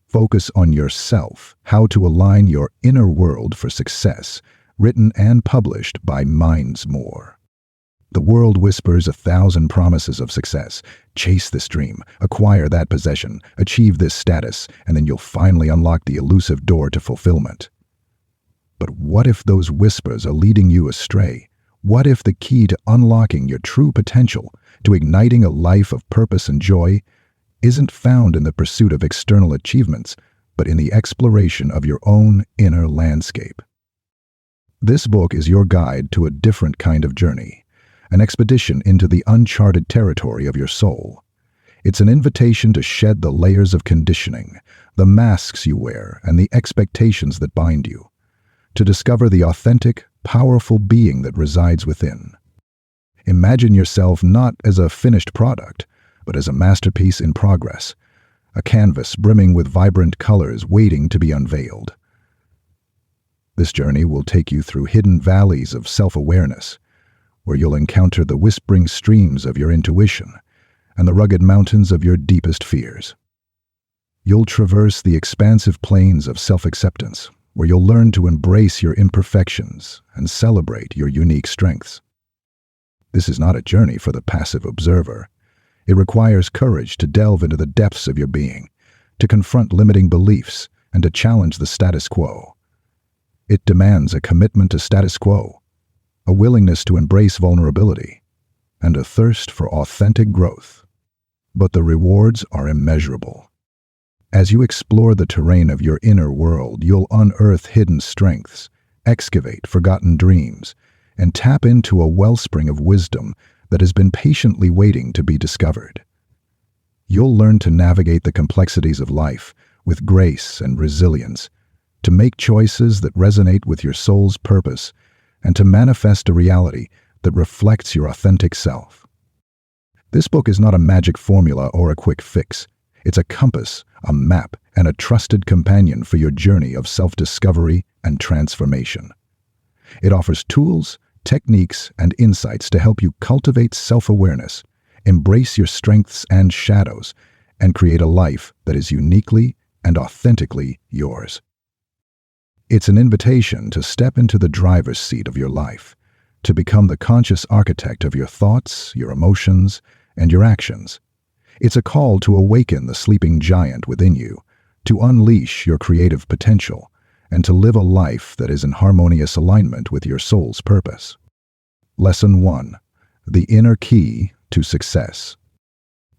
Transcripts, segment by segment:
Focus on Yourself, How to Align Your Inner World for Success, written and published by More. The world whispers 1,000 promises of success. Chase this dream, acquire that possession, achieve this status, and then you'll finally unlock the elusive door to fulfillment. But what if those whispers are leading you astray? What if the key to unlocking your true potential, to igniting a life of purpose and joy, isn't found in the pursuit of external achievements, but in the exploration of your own inner landscape? This book is your guide to a different kind of journey, an expedition into the uncharted territory of your soul. It's an invitation to shed the layers of conditioning, the masks you wear, and the expectations that bind you, to discover the authentic, powerful being that resides within. Imagine yourself not as a finished product, but as a masterpiece in progress, a canvas brimming with vibrant colors waiting to be unveiled. This journey will take you through hidden valleys of self-awareness, where you'll encounter the whispering streams of your intuition and the rugged mountains of your deepest fears. You'll traverse the expansive plains of self-acceptance, where you'll learn to embrace your imperfections and celebrate your unique strengths. This is not a journey for the passive observer. It requires courage to delve into the depths of your being, to confront limiting beliefs, and to challenge the status quo. It demands a commitment to status quo, a willingness to embrace vulnerability, and a thirst for authentic growth. But the rewards are immeasurable. As you explore the terrain of your inner world, you'll unearth hidden strengths, excavate forgotten dreams, and tap into a wellspring of wisdom that has been patiently waiting to be discovered. You'll learn to navigate the complexities of life with grace and resilience, to make choices that resonate with your soul's purpose, and to manifest a reality that reflects your authentic self. This book is not a magic formula or a quick fix. It's a compass, a map, and a trusted companion for your journey of self-discovery and transformation. It offers tools, techniques, and insights to help you cultivate self-awareness, embrace your strengths and shadows, and create a life that is uniquely and authentically yours. It's an invitation to step into the driver's seat of your life, to become the conscious architect of your thoughts, your emotions, and your actions. It's a call to awaken the sleeping giant within you, to unleash your creative potential, and to live a life that is in harmonious alignment with your soul's purpose. Lesson 1. The Inner Key to Success.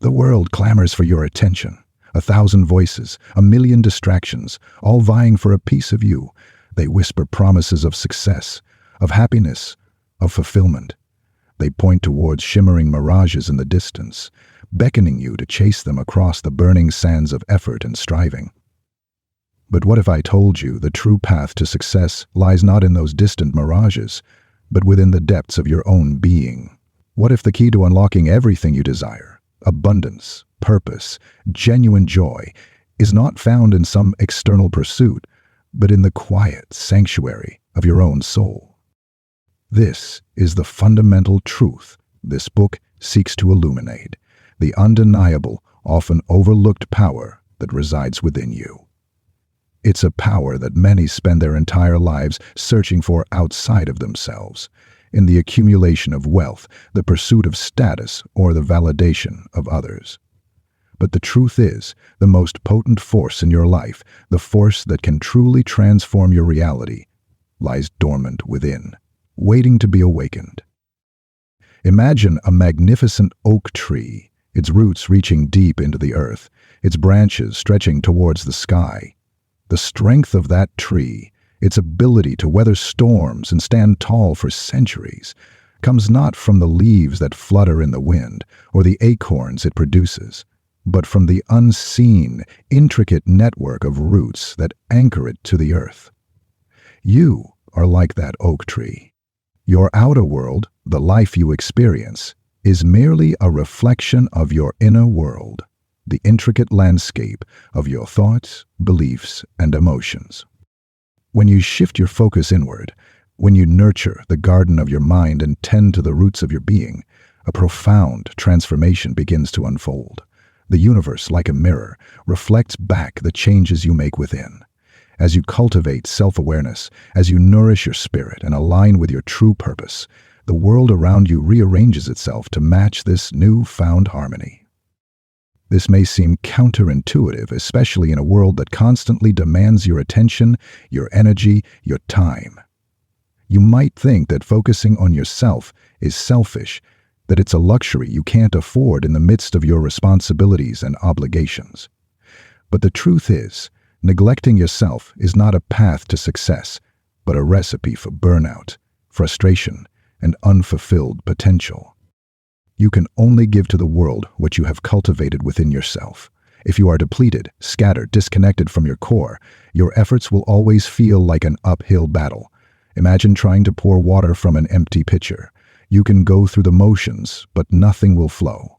The world clamors for your attention. 1,000 voices, 1,000,000 distractions, all vying for a piece of you. They whisper promises of success, of happiness, of fulfillment. They point towards shimmering mirages in the distance, beckoning you to chase them across the burning sands of effort and striving. But what if I told you the true path to success lies not in those distant mirages, but within the depths of your own being? What if the key to unlocking everything you desire, abundance, purpose, genuine joy, is not found in some external pursuit, but in the quiet sanctuary of your own soul? This is the fundamental truth this book seeks to illuminate, the undeniable, often overlooked power that resides within you. It's a power that many spend their entire lives searching for outside of themselves, in the accumulation of wealth, the pursuit of status, or the validation of others. But the truth is, the most potent force in your life, the force that can truly transform your reality, lies dormant within, waiting to be awakened. Imagine a magnificent oak tree, its roots reaching deep into the earth, its branches stretching towards the sky. The strength of that tree, its ability to weather storms and stand tall for centuries, comes not from the leaves that flutter in the wind or the acorns it produces, but from the unseen, intricate network of roots that anchor it to the earth. You are like that oak tree. Your outer world, the life you experience, is merely a reflection of your inner world, the intricate landscape of your thoughts, beliefs, and emotions. When you shift your focus inward, when you nurture the garden of your mind and tend to the roots of your being, a profound transformation begins to unfold. The universe, like a mirror, reflects back the changes you make within. As you cultivate self-awareness, as you nourish your spirit and align with your true purpose, the world around you rearranges itself to match this newfound harmony. This may seem counterintuitive, especially in a world that constantly demands your attention, your energy, your time. You might think that focusing on yourself is selfish, that it's a luxury you can't afford in the midst of your responsibilities and obligations. But the truth is, neglecting yourself is not a path to success, but a recipe for burnout, frustration, and unfulfilled potential. You can only give to the world what you have cultivated within yourself. If you are depleted, scattered, disconnected from your core, your efforts will always feel like an uphill battle. Imagine trying to pour water from an empty pitcher. You can go through the motions, but nothing will flow.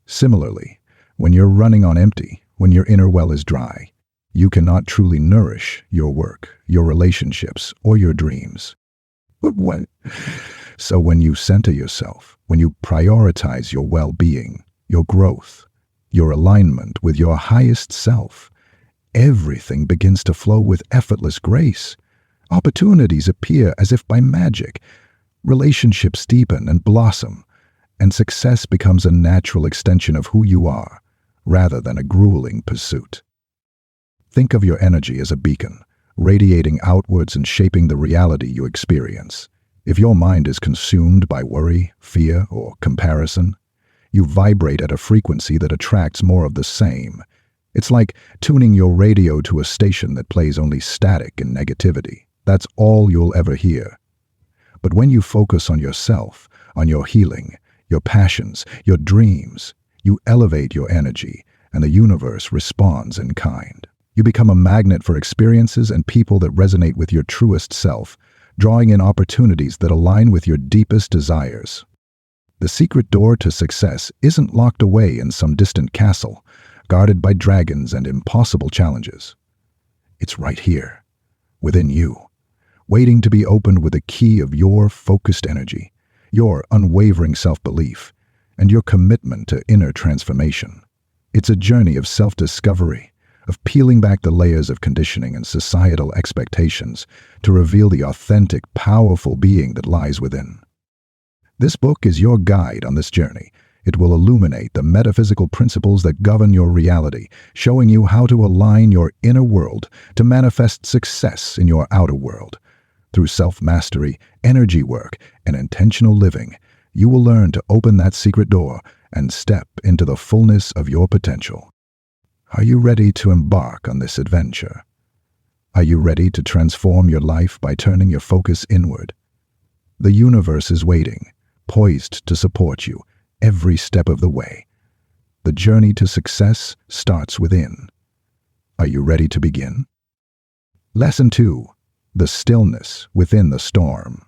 Similarly, when you're running on empty, when your inner well is dry, you cannot truly nourish your work, your relationships, or your dreams. So when you center yourself, when you prioritize your well-being, your growth, your alignment with your highest self, everything begins to flow with effortless grace. Opportunities appear as if by magic. Relationships deepen and blossom, and success becomes a natural extension of who you are, rather than a grueling pursuit. Think of your energy as a beacon, radiating outwards and shaping the reality you experience. If your mind is consumed by worry, fear, or comparison, you vibrate at a frequency that attracts more of the same. It's like tuning your radio to a station that plays only static and negativity. That's all you'll ever hear. But when you focus on yourself, on your healing, your passions, your dreams, you elevate your energy, and the universe responds in kind. You become a magnet for experiences and people that resonate with your truest self, drawing in opportunities that align with your deepest desires. The secret door to success isn't locked away in some distant castle, guarded by dragons and impossible challenges. It's right here, within you, waiting to be opened with the key of your focused energy, your unwavering self-belief, and your commitment to inner transformation. It's a journey of self-discovery, of peeling back the layers of conditioning and societal expectations to reveal the authentic, powerful being that lies within. This book is your guide on this journey. It will illuminate the metaphysical principles that govern your reality, showing you how to align your inner world to manifest success in your outer world. Through self-mastery, energy work, and intentional living, you will learn to open that secret door and step into the fullness of your potential. Are you ready to embark on this adventure? Are you ready to transform your life by turning your focus inward? The universe is waiting, poised to support you every step of the way. The journey to success starts within. Are you ready to begin? Lesson 2. The stillness within the storm.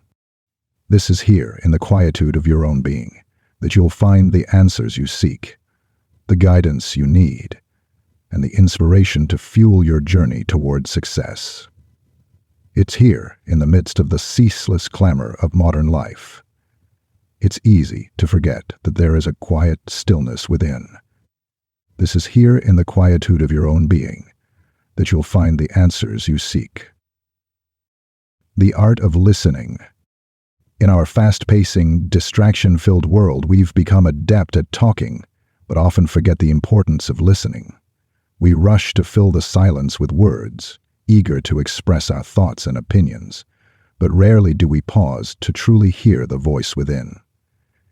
This is here in the quietude of your own being that you'll find the answers you seek, the guidance you need, and the inspiration to fuel your journey toward success. It's here in the midst of the ceaseless clamor of modern life. It's easy to forget that there is a quiet stillness within. This is here in the quietude of your own being that you'll find the answers you seek. The art of listening. In our fast-pacing, distraction-filled world, we've become adept at talking, but often forget the importance of listening. We rush to fill the silence with words, eager to express our thoughts and opinions, but rarely do we pause to truly hear the voice within.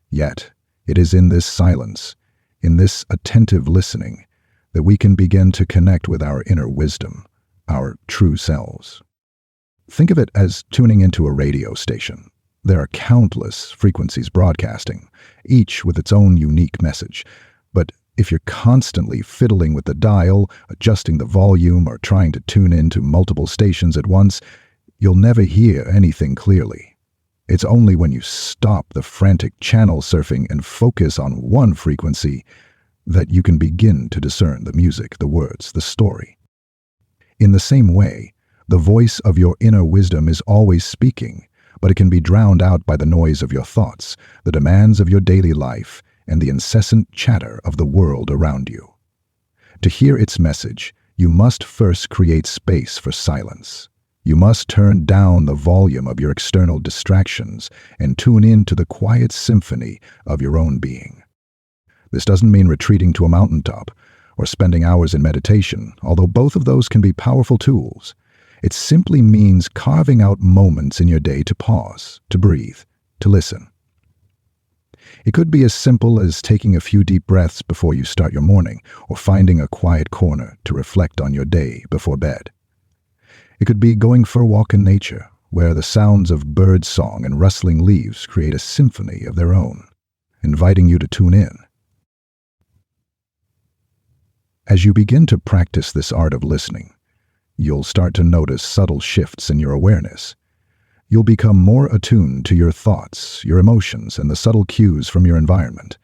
Yet, it is in this silence, in this attentive listening, that we can begin to connect with our inner wisdom, our true selves. Think of it as tuning into a radio station. There are countless frequencies broadcasting, each with its own unique message. But if you're constantly fiddling with the dial, adjusting the volume, or trying to tune into multiple stations at once, you'll never hear anything clearly. It's only when you stop the frantic channel surfing and focus on one frequency that you can begin to discern the music, the words, the story. In the same way, the voice of your inner wisdom is always speaking, but it can be drowned out by the noise of your thoughts, the demands of your daily life, and the incessant chatter of the world around you. To hear its message, you must first create space for silence. You must turn down the volume of your external distractions and tune in to the quiet symphony of your own being. This doesn't mean retreating to a mountaintop or spending hours in meditation, although both of those can be powerful tools. It simply means carving out moments in your day to pause, to breathe, to listen. It could be as simple as taking a few deep breaths before you start your morning, or finding a quiet corner to reflect on your day before bed. It could be going for a walk in nature, where the sounds of bird song and rustling leaves create a symphony of their own, inviting you to tune in. As you begin to practice this art of listening, you'll start to notice subtle shifts in your awareness. You'll become more attuned to your thoughts, your emotions, and the subtle cues from your environment.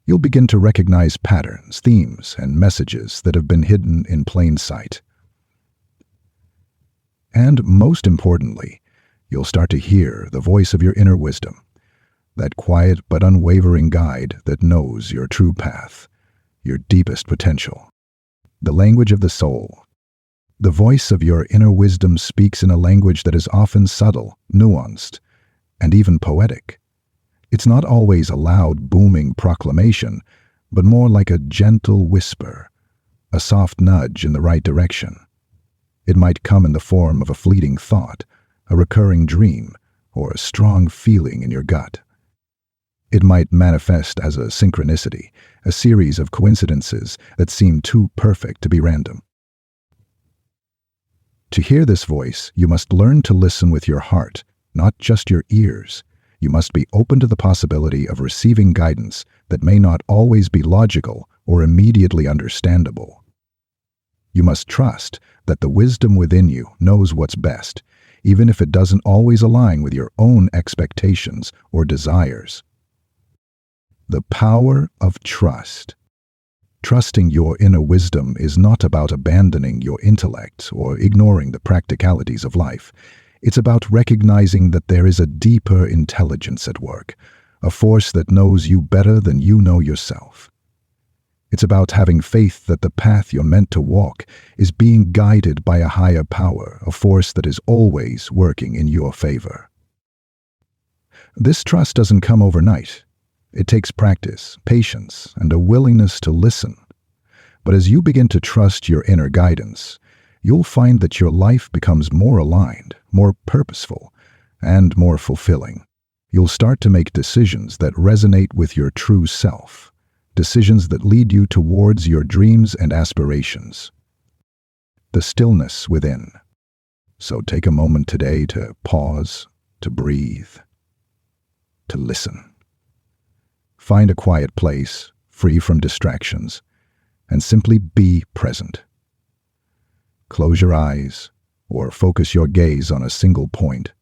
You'll begin to recognize patterns, themes, and messages that have been hidden in plain sight. And most importantly, you'll start to hear the voice of your inner wisdom, that quiet but unwavering guide that knows your true path, your deepest potential. The language of the soul. The voice of your inner wisdom speaks in a language that is often subtle, nuanced, and even poetic. It's not always a loud, booming proclamation, but more like a gentle whisper, a soft nudge in the right direction. It might come in the form of a fleeting thought, a recurring dream, or a strong feeling in your gut. It might manifest as a synchronicity, a series of coincidences that seem too perfect to be random. To hear this voice, you must learn to listen with your heart, not just your ears. You must be open to the possibility of receiving guidance that may not always be logical or immediately understandable. You must trust that the wisdom within you knows what's best, even if it doesn't always align with your own expectations or desires. The power of trust. Trusting your inner wisdom is not about abandoning your intellect or ignoring the practicalities of life. It's about recognizing that there is a deeper intelligence at work, a force that knows you better than you know yourself. It's about having faith that the path you're meant to walk is being guided by a higher power, a force that is always working in your favor. This trust doesn't come overnight. It takes practice, patience, and a willingness to listen. But as you begin to trust your inner guidance, you'll find that your life becomes more aligned, more purposeful, and more fulfilling. You'll start to make decisions that resonate with your true self, decisions that lead you towards your dreams and aspirations. The stillness within. So take a moment today to pause, to breathe, to listen. Find a quiet place, free from distractions, and simply be present. Close your eyes or focus your gaze on a single point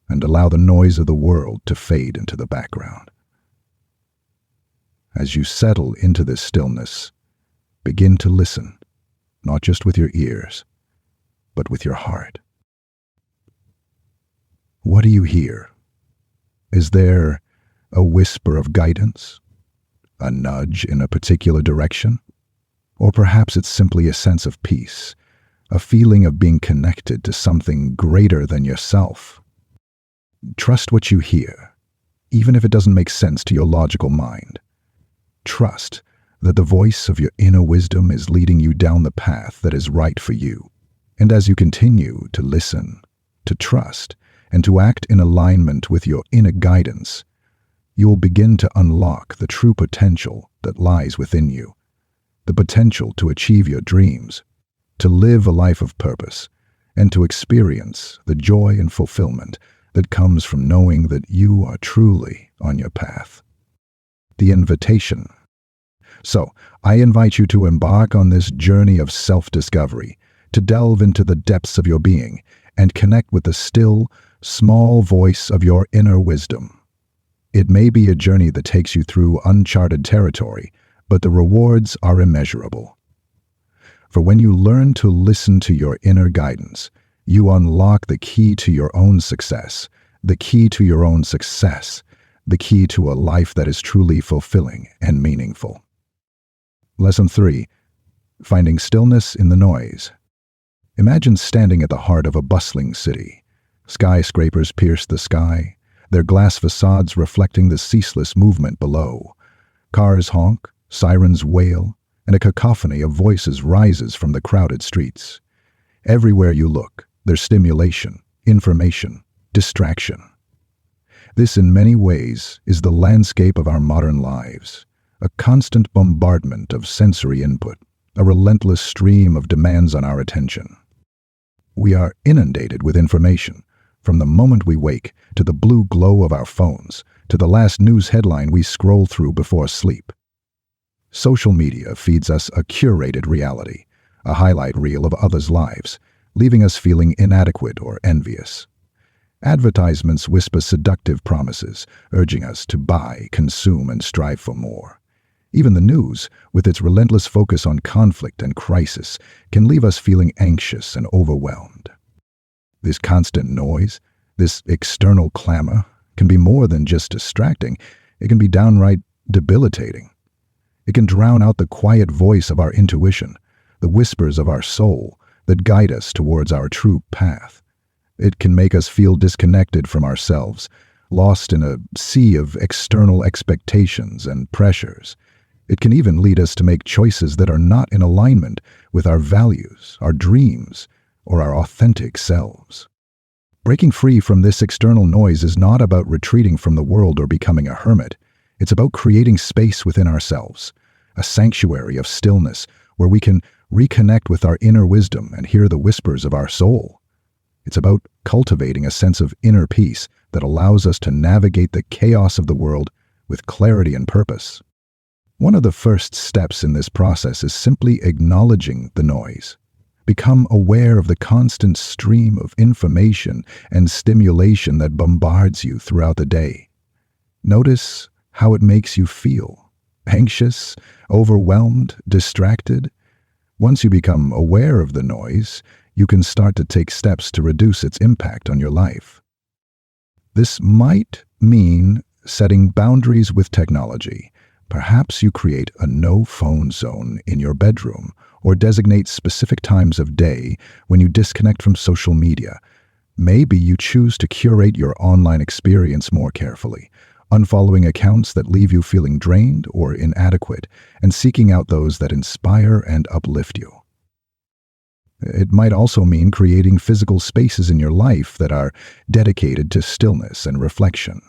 and allow the noise of the world to fade into the background. As you settle into this stillness, begin to listen, not just with your ears, but with your heart. What do you hear? Is there a whisper of guidance, a nudge in a particular direction? Or perhaps it's simply a sense of peace, a feeling of being connected to something greater than yourself. Trust what you hear, even if it doesn't make sense to your logical mind. Trust that the voice of your inner wisdom is leading you down the path that is right for you. And as you continue to listen, to trust, and to act in alignment with your inner guidance, you will begin to unlock the true potential that lies within you, the potential to achieve your dreams, to live a life of purpose, and to experience the joy and fulfillment that comes from knowing that you are truly on your path. The invitation. So, I invite you to embark on this journey of self-discovery, to delve into the depths of your being and connect with the still, small voice of your inner wisdom. It may be a journey that takes you through uncharted territory, but the rewards are immeasurable. For when you learn to listen to your inner guidance, you unlock the key to your own success, the key to your own success, the key to a life that is truly fulfilling and meaningful. Lesson 3. Finding stillness in the noise. Imagine standing at the heart of a bustling city. Skyscrapers pierce the sky, their glass facades reflecting the ceaseless movement below. Cars honk, sirens wail, and a cacophony of voices rises from the crowded streets. Everywhere you look, there's stimulation, information, distraction. This, in many ways, is the landscape of our modern lives, a constant bombardment of sensory input, a relentless stream of demands on our attention. We are inundated with information, from the moment we wake to the blue glow of our phones, to the last news headline we scroll through before sleep. Social media feeds us a curated reality, a highlight reel of others' lives, leaving us feeling inadequate or envious. Advertisements whisper seductive promises, urging us to buy, consume, and strive for more. Even the news, with its relentless focus on conflict and crisis, can leave us feeling anxious and overwhelmed. This constant noise, this external clamor, can be more than just distracting. It can be downright debilitating. It can drown out the quiet voice of our intuition, the whispers of our soul that guide us towards our true path. It can make us feel disconnected from ourselves, lost in a sea of external expectations and pressures. It can even lead us to make choices that are not in alignment with our values, our dreams, or our authentic selves. Breaking free from this external noise is not about retreating from the world or becoming a hermit. It's about creating space within ourselves, a sanctuary of stillness where we can reconnect with our inner wisdom and hear the whispers of our soul. It's about cultivating a sense of inner peace that allows us to navigate the chaos of the world with clarity and purpose. One of the first steps in this process is simply acknowledging the noise. Become aware of the constant stream of information and stimulation that bombards you throughout the day. Notice how it makes you feel. Anxious, overwhelmed, distracted? Once you become aware of the noise, you can start to take steps to reduce its impact on your life. This might mean setting boundaries with technology. Perhaps you create a no-phone zone in your bedroom or designate specific times of day when you disconnect from social media. Maybe you choose to curate your online experience more carefully, unfollowing accounts that leave you feeling drained or inadequate, and seeking out those that inspire and uplift you. It might also mean creating physical spaces in your life that are dedicated to stillness and reflection.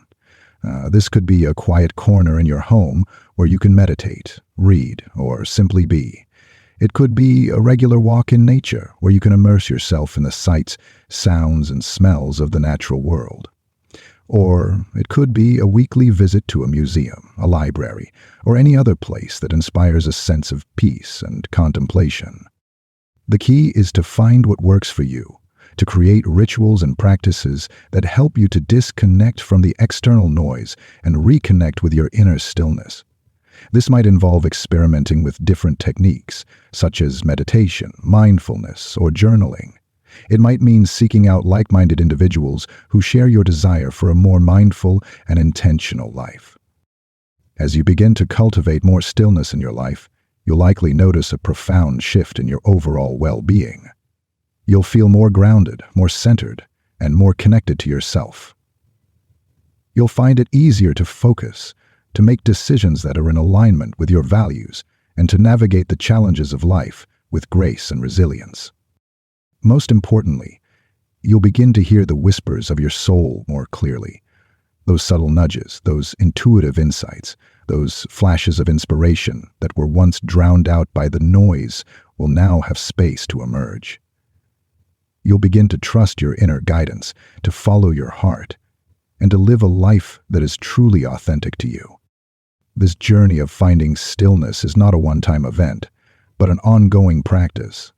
This could be a quiet corner in your home where you can meditate, read, or simply be. It could be a regular walk in nature where you can immerse yourself in the sights, sounds, and smells of the natural world. Or it could be a weekly visit to a museum, a library, or any other place that inspires a sense of peace and contemplation. The key is to find what works for you, to create rituals and practices that help you to disconnect from the external noise and reconnect with your inner stillness. This might involve experimenting with different techniques, such as meditation, mindfulness, or journaling. It might mean seeking out like-minded individuals who share your desire for a more mindful and intentional life. As you begin to cultivate more stillness in your life, you'll likely notice a profound shift in your overall well-being. You'll feel more grounded, more centered, and more connected to yourself. You'll find it easier to focus, to make decisions that are in alignment with your values, and to navigate the challenges of life with grace and resilience. Most importantly, you'll begin to hear the whispers of your soul more clearly. Those subtle nudges, those intuitive insights, those flashes of inspiration that were once drowned out by the noise will now have space to emerge. You'll begin to trust your inner guidance, to follow your heart, and to live a life that is truly authentic to you. This journey of finding stillness is not a one-time event, but an ongoing practice.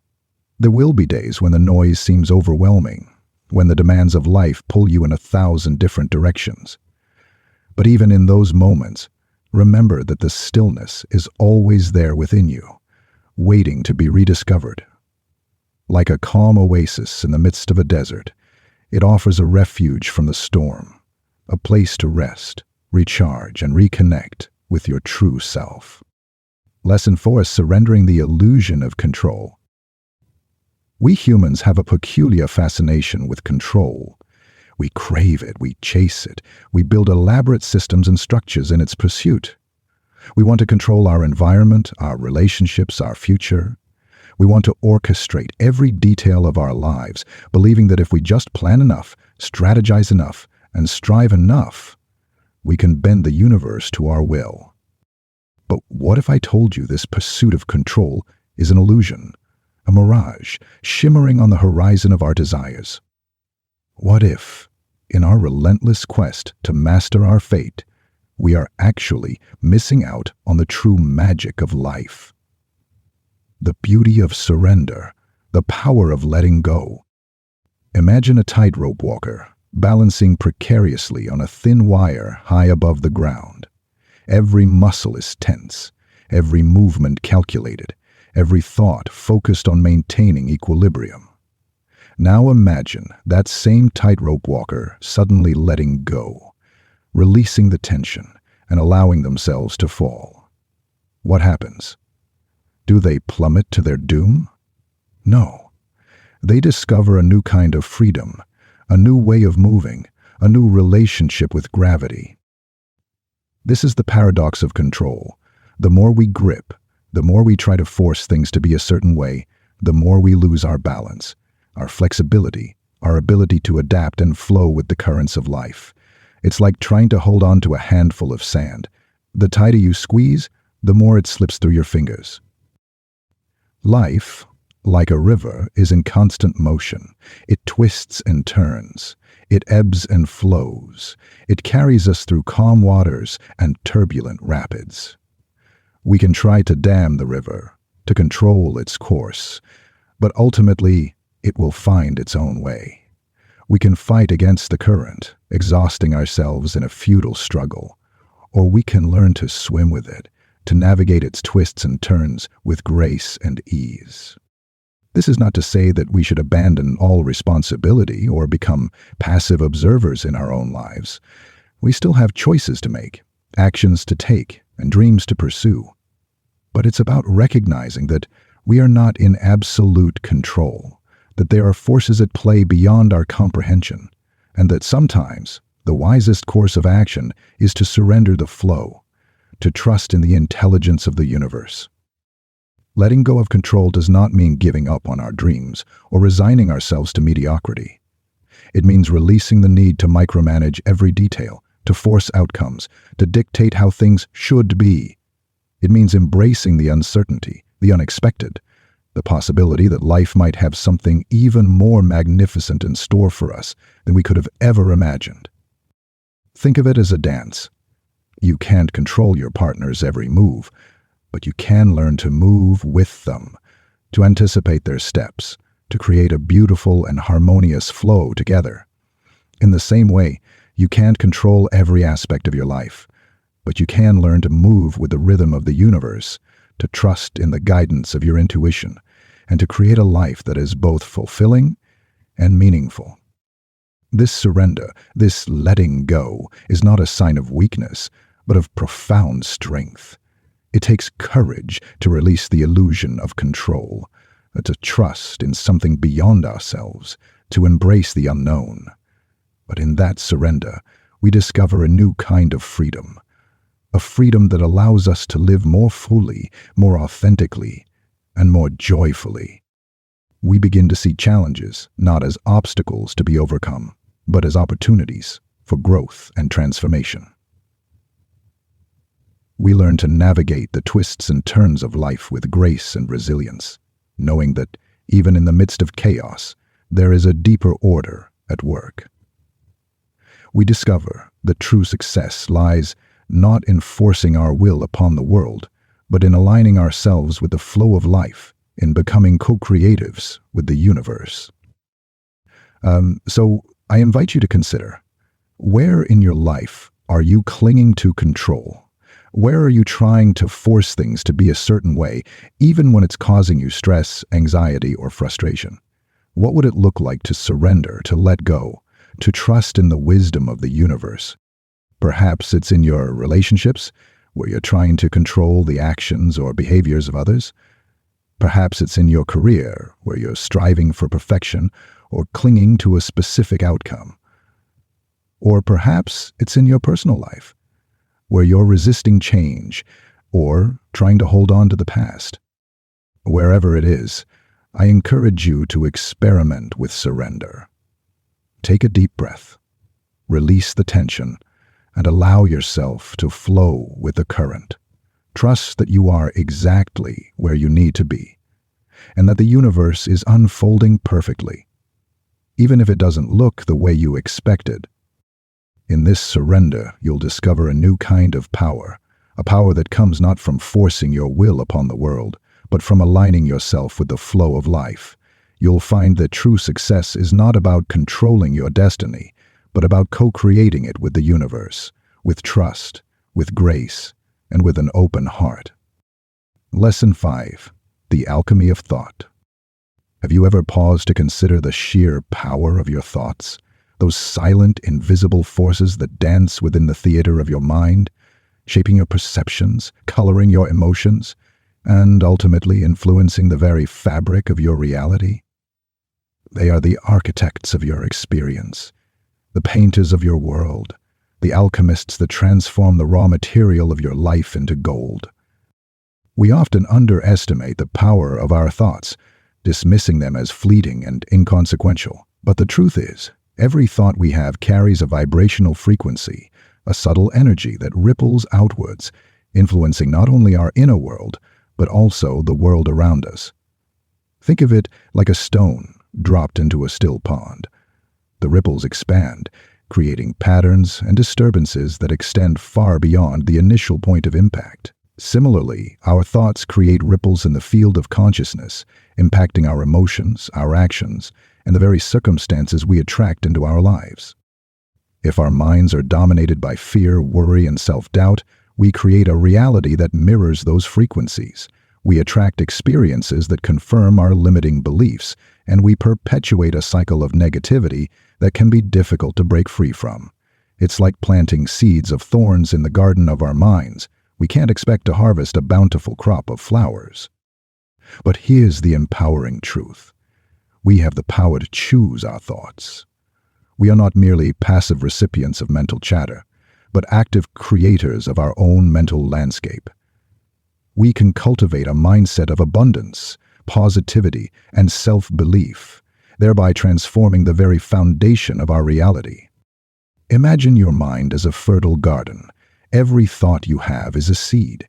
There will be days when the noise seems overwhelming, when the demands of life pull you in 1,000 different directions. But even in those moments, remember that the stillness is always there within you, waiting to be rediscovered. Like a calm oasis in the midst of a desert, it offers a refuge from the storm, a place to rest, recharge, and reconnect with your true self. Lesson 4 is surrendering the illusion of control. We humans have a peculiar fascination with control. We crave it, we chase it, we build elaborate systems and structures in its pursuit. We want to control our environment, our relationships, our future. We want to orchestrate every detail of our lives, believing that if we just plan enough, strategize enough, and strive enough, we can bend the universe to our will. But what if I told you this pursuit of control is an illusion, a mirage, shimmering on the horizon of our desires? What if, in our relentless quest to master our fate, we are actually missing out on the true magic of life? The beauty of surrender, the power of letting go. Imagine a tightrope walker, balancing precariously on a thin wire high above the ground. Every muscle is tense, every movement calculated, every thought focused on maintaining equilibrium. Now imagine that same tightrope walker suddenly letting go, releasing the tension and allowing themselves to fall. What happens? Do they plummet to their doom? No. They discover a new kind of freedom, a new way of moving, a new relationship with gravity. This is the paradox of control. The more we grip, the more we try to force things to be a certain way, the more we lose our balance, our flexibility, our ability to adapt and flow with the currents of life. It's like trying to hold on to a handful of sand. The tighter you squeeze, the more it slips through your fingers. Life, like a river, is in constant motion. It twists and turns. It ebbs and flows. It carries us through calm waters and turbulent rapids. We can try to dam the river, to control its course, but ultimately it will find its own way. We can fight against the current, exhausting ourselves in a futile struggle, or we can learn to swim with it, to navigate its twists and turns with grace and ease. This is not to say that we should abandon all responsibility or become passive observers in our own lives. We still have choices to make, actions to take, and dreams to pursue. But it's about recognizing that we are not in absolute control, that there are forces at play beyond our comprehension, and that sometimes the wisest course of action is to surrender the flow, to trust in the intelligence of the universe. Letting go of control does not mean giving up on our dreams or resigning ourselves to mediocrity. It means releasing the need to micromanage every detail, to force outcomes, to dictate how things should be. It means embracing the uncertainty, the unexpected, the possibility that life might have something even more magnificent in store for us than we could have ever imagined. Think of it as a dance. You can't control your partner's every move, but you can learn to move with them, to anticipate their steps, to create a beautiful and harmonious flow together. In the same way, you can't control every aspect of your life, but you can learn to move with the rhythm of the universe, to trust in the guidance of your intuition, and to create a life that is both fulfilling and meaningful. This surrender, this letting go, is not a sign of weakness, but of profound strength. It takes courage to release the illusion of control, to trust in something beyond ourselves, to embrace the unknown. But in that surrender, we discover a new kind of freedom, a freedom that allows us to live more fully, more authentically, and more joyfully. We begin to see challenges not as obstacles to be overcome, but as opportunities for growth and transformation. We learn to navigate the twists and turns of life with grace and resilience, knowing that even in the midst of chaos, there is a deeper order at work. We discover that true success lies not in forcing our will upon the world, but in aligning ourselves with the flow of life, in becoming co-creatives with the universe. So I invite you to consider, where in your life are you clinging to control? Where are you trying to force things to be a certain way, even when it's causing you stress, anxiety, or frustration? What would it look like to surrender, to let go, to trust in the wisdom of the universe, Perhaps it's in your relationships, where you're trying to control the actions or behaviors of others. Perhaps it's in your career, where you're striving for perfection or clinging to a specific outcome. Or perhaps it's in your personal life, where you're resisting change or trying to hold on to the past. Wherever it is, I encourage you to experiment with surrender. Take a deep breath, release the tension, and allow yourself to flow with the current. Trust that you are exactly where you need to be, and that the universe is unfolding perfectly, even if it doesn't look the way you expected. In this surrender, you'll discover a new kind of power, a power that comes not from forcing your will upon the world, but from aligning yourself with the flow of life. You'll find that true success is not about controlling your destiny, but about co-creating it with the universe, with trust, with grace, and with an open heart. Lesson 5. The Alchemy of Thought. Have you ever paused to consider the sheer power of your thoughts? Those silent, invisible forces that dance within the theater of your mind, shaping your perceptions, coloring your emotions, and ultimately influencing the very fabric of your reality? They are the architects of your experience, the painters of your world, the alchemists that transform the raw material of your life into gold. We often underestimate the power of our thoughts, dismissing them as fleeting and inconsequential. But the truth is, every thought we have carries a vibrational frequency, a subtle energy that ripples outwards, influencing not only our inner world, but also the world around us. Think of it like a stone dropped into a still pond. The ripples expand, creating patterns and disturbances that extend far beyond the initial point of impact. Similarly, our thoughts create ripples in the field of consciousness, impacting our emotions, our actions, and the very circumstances we attract into our lives. If our minds are dominated by fear, worry, and self-doubt, we create a reality that mirrors those frequencies. We attract experiences that confirm our limiting beliefs, and we perpetuate a cycle of negativity that can be difficult to break free from. It's like planting seeds of thorns in the garden of our minds. We can't expect to harvest a bountiful crop of flowers. But here's the empowering truth. We have the power to choose our thoughts. We are not merely passive recipients of mental chatter, but active creators of our own mental landscape. We can cultivate a mindset of abundance, positivity, and self-belief, thereby transforming the very foundation of our reality. Imagine your mind as a fertile garden. Every thought you have is a seed.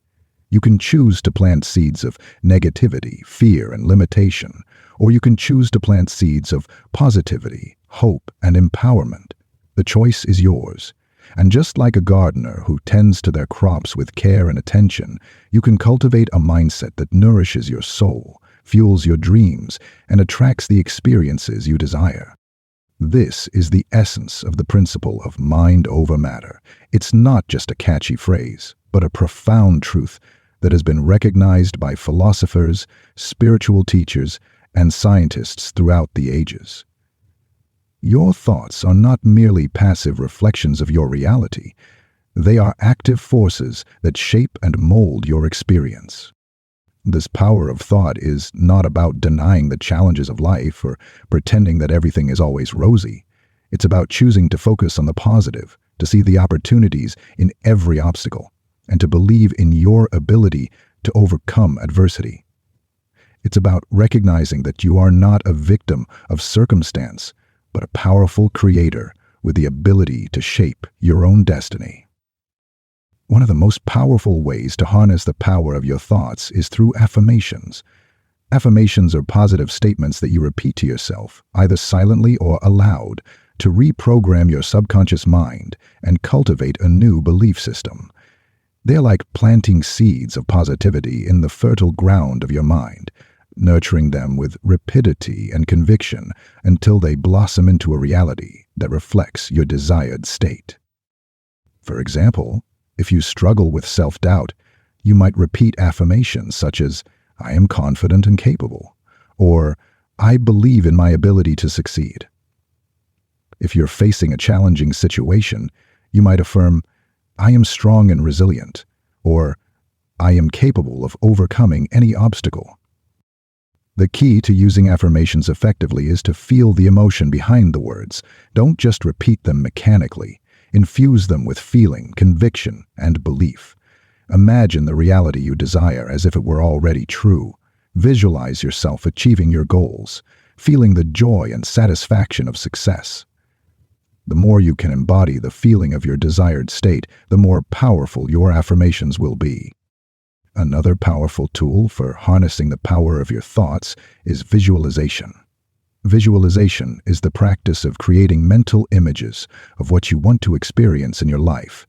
You can choose to plant seeds of negativity, fear, and limitation, or you can choose to plant seeds of positivity, hope, and empowerment. The choice is yours. And just like a gardener who tends to their crops with care and attention, you can cultivate a mindset that nourishes your soul, fuels your dreams, and attracts the experiences you desire. This is the essence of the principle of mind over matter. It's not just a catchy phrase, but a profound truth that has been recognized by philosophers, spiritual teachers, and scientists throughout the ages. Your thoughts are not merely passive reflections of your reality. They are active forces that shape and mold your experience. This power of thought is not about denying the challenges of life or pretending that everything is always rosy. It's about choosing to focus on the positive, to see the opportunities in every obstacle, and to believe in your ability to overcome adversity. It's about recognizing that you are not a victim of circumstance, but a powerful creator with the ability to shape your own destiny. One of the most powerful ways to harness the power of your thoughts is through affirmations. Affirmations are positive statements that you repeat to yourself, either silently or aloud, to reprogram your subconscious mind and cultivate a new belief system. They're like planting seeds of positivity in the fertile ground of your mind, nurturing them with rapidity and conviction until they blossom into a reality that reflects your desired state. For example, if you struggle with self-doubt, you might repeat affirmations such as, "I am confident and capable," or "I believe in my ability to succeed." If you're facing a challenging situation, you might affirm, I am strong and resilient, or I am capable of overcoming any obstacle. The key to using affirmations effectively is to feel the emotion behind the words. Don't just repeat them mechanically. Infuse them with feeling, conviction, and belief. Imagine the reality you desire as if it were already true. Visualize yourself achieving your goals, feeling the joy and satisfaction of success. The more you can embody the feeling of your desired state, the more powerful your affirmations will be. Another powerful tool for harnessing the power of your thoughts is visualization. Visualization is the practice of creating mental images of what you want to experience in your life.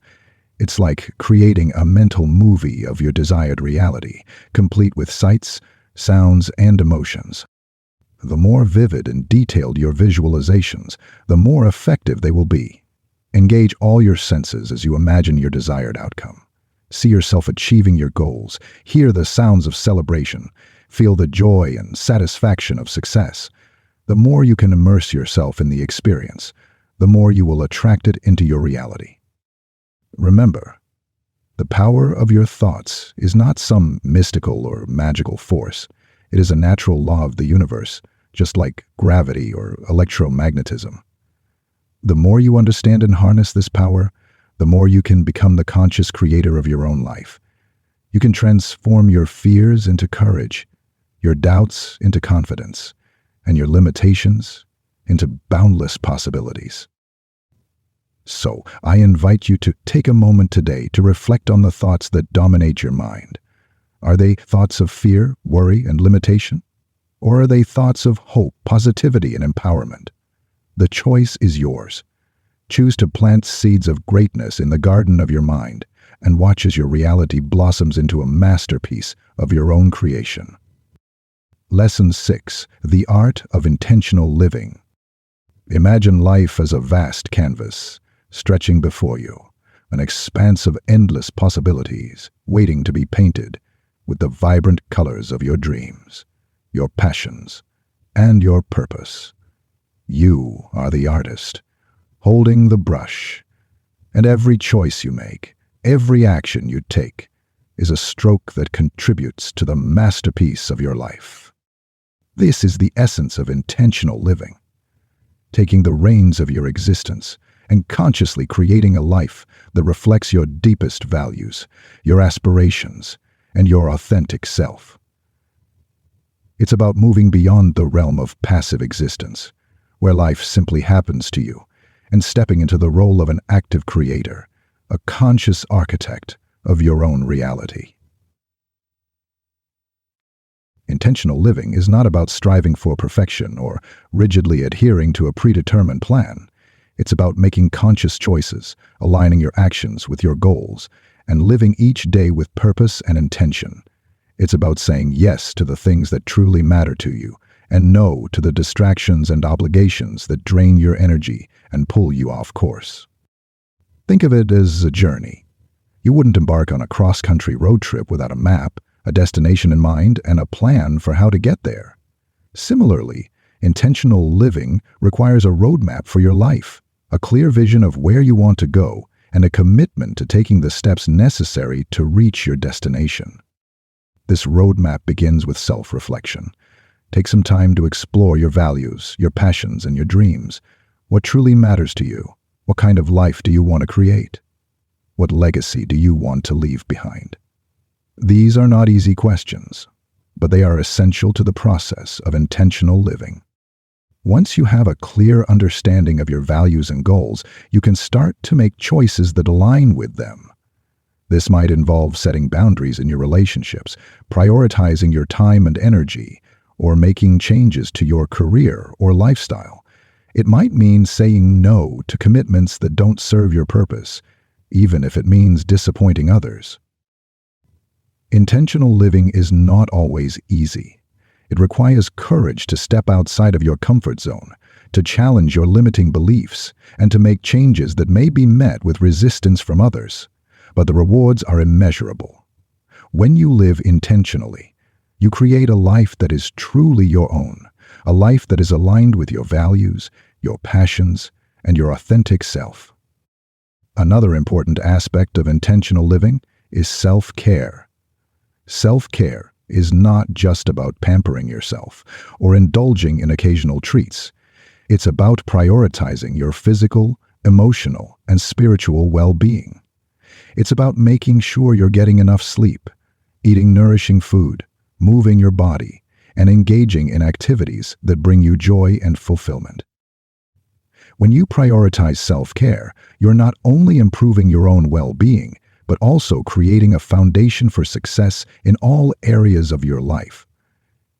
It's like creating a mental movie of your desired reality, complete with sights, sounds, and emotions. The more vivid and detailed your visualizations, the more effective they will be. Engage all your senses as you imagine your desired outcome. See yourself achieving your goals, hear the sounds of celebration, feel the joy and satisfaction of success. The more you can immerse yourself in the experience, the more you will attract it into your reality. Remember, the power of your thoughts is not some mystical or magical force. It is a natural law of the universe, just like gravity or electromagnetism. The more you understand and harness this power, the more you can become the conscious creator of your own life. You can transform your fears into courage, your doubts into confidence, and your limitations into boundless possibilities. So, I invite you to take a moment today to reflect on the thoughts that dominate your mind. Are they thoughts of fear, worry, and limitation? Or are they thoughts of hope, positivity, and empowerment? The choice is yours. Choose to plant seeds of greatness in the garden of your mind and watch as your reality blossoms into a masterpiece of your own creation. Lesson 6. The Art of Intentional Living. Imagine life as a vast canvas, stretching before you, an expanse of endless possibilities waiting to be painted with the vibrant colors of your dreams, your passions, and your purpose. You are the artist, holding the brush, and every choice you make, every action you take, is a stroke that contributes to the masterpiece of your life. This is the essence of intentional living, taking the reins of your existence and consciously creating a life that reflects your deepest values, your aspirations, and your authentic self. It's about moving beyond the realm of passive existence, where life simply happens to you, and stepping into the role of an active creator, a conscious architect of your own reality. Intentional living is not about striving for perfection or rigidly adhering to a predetermined plan. It's about making conscious choices, aligning your actions with your goals, and living each day with purpose and intention. It's about saying yes to the things that truly matter to you, and no to the distractions and obligations that drain your energy and pull you off course. Think of it as a journey. You wouldn't embark on a cross-country road trip without a map, a destination in mind, and a plan for how to get there. Similarly, intentional living requires a roadmap for your life, a clear vision of where you want to go, and a commitment to taking the steps necessary to reach your destination. This roadmap begins with self-reflection. Take some time to explore your values, your passions, and your dreams. What truly matters to you? What kind of life do you want to create? What legacy do you want to leave behind? These are not easy questions, but they are essential to the process of intentional living. Once you have a clear understanding of your values and goals, you can start to make choices that align with them. This might involve setting boundaries in your relationships, prioritizing your time and energy, or making changes to your career or lifestyle. It might mean saying no to commitments that don't serve your purpose, even if it means disappointing others. Intentional living is not always easy. It requires courage to step outside of your comfort zone, to challenge your limiting beliefs, and to make changes that may be met with resistance from others. But the rewards are immeasurable. When you live intentionally, you create a life that is truly your own, a life that is aligned with your values, your passions, and your authentic self. Another important aspect of intentional living is self-care. Self-care is not just about pampering yourself or indulging in occasional treats. It's about prioritizing your physical, emotional, and spiritual well-being. It's about making sure you're getting enough sleep, eating nourishing food, moving your body, and engaging in activities that bring you joy and fulfillment. When you prioritize self-care, you're not only improving your own well-being, but also creating a foundation for success in all areas of your life.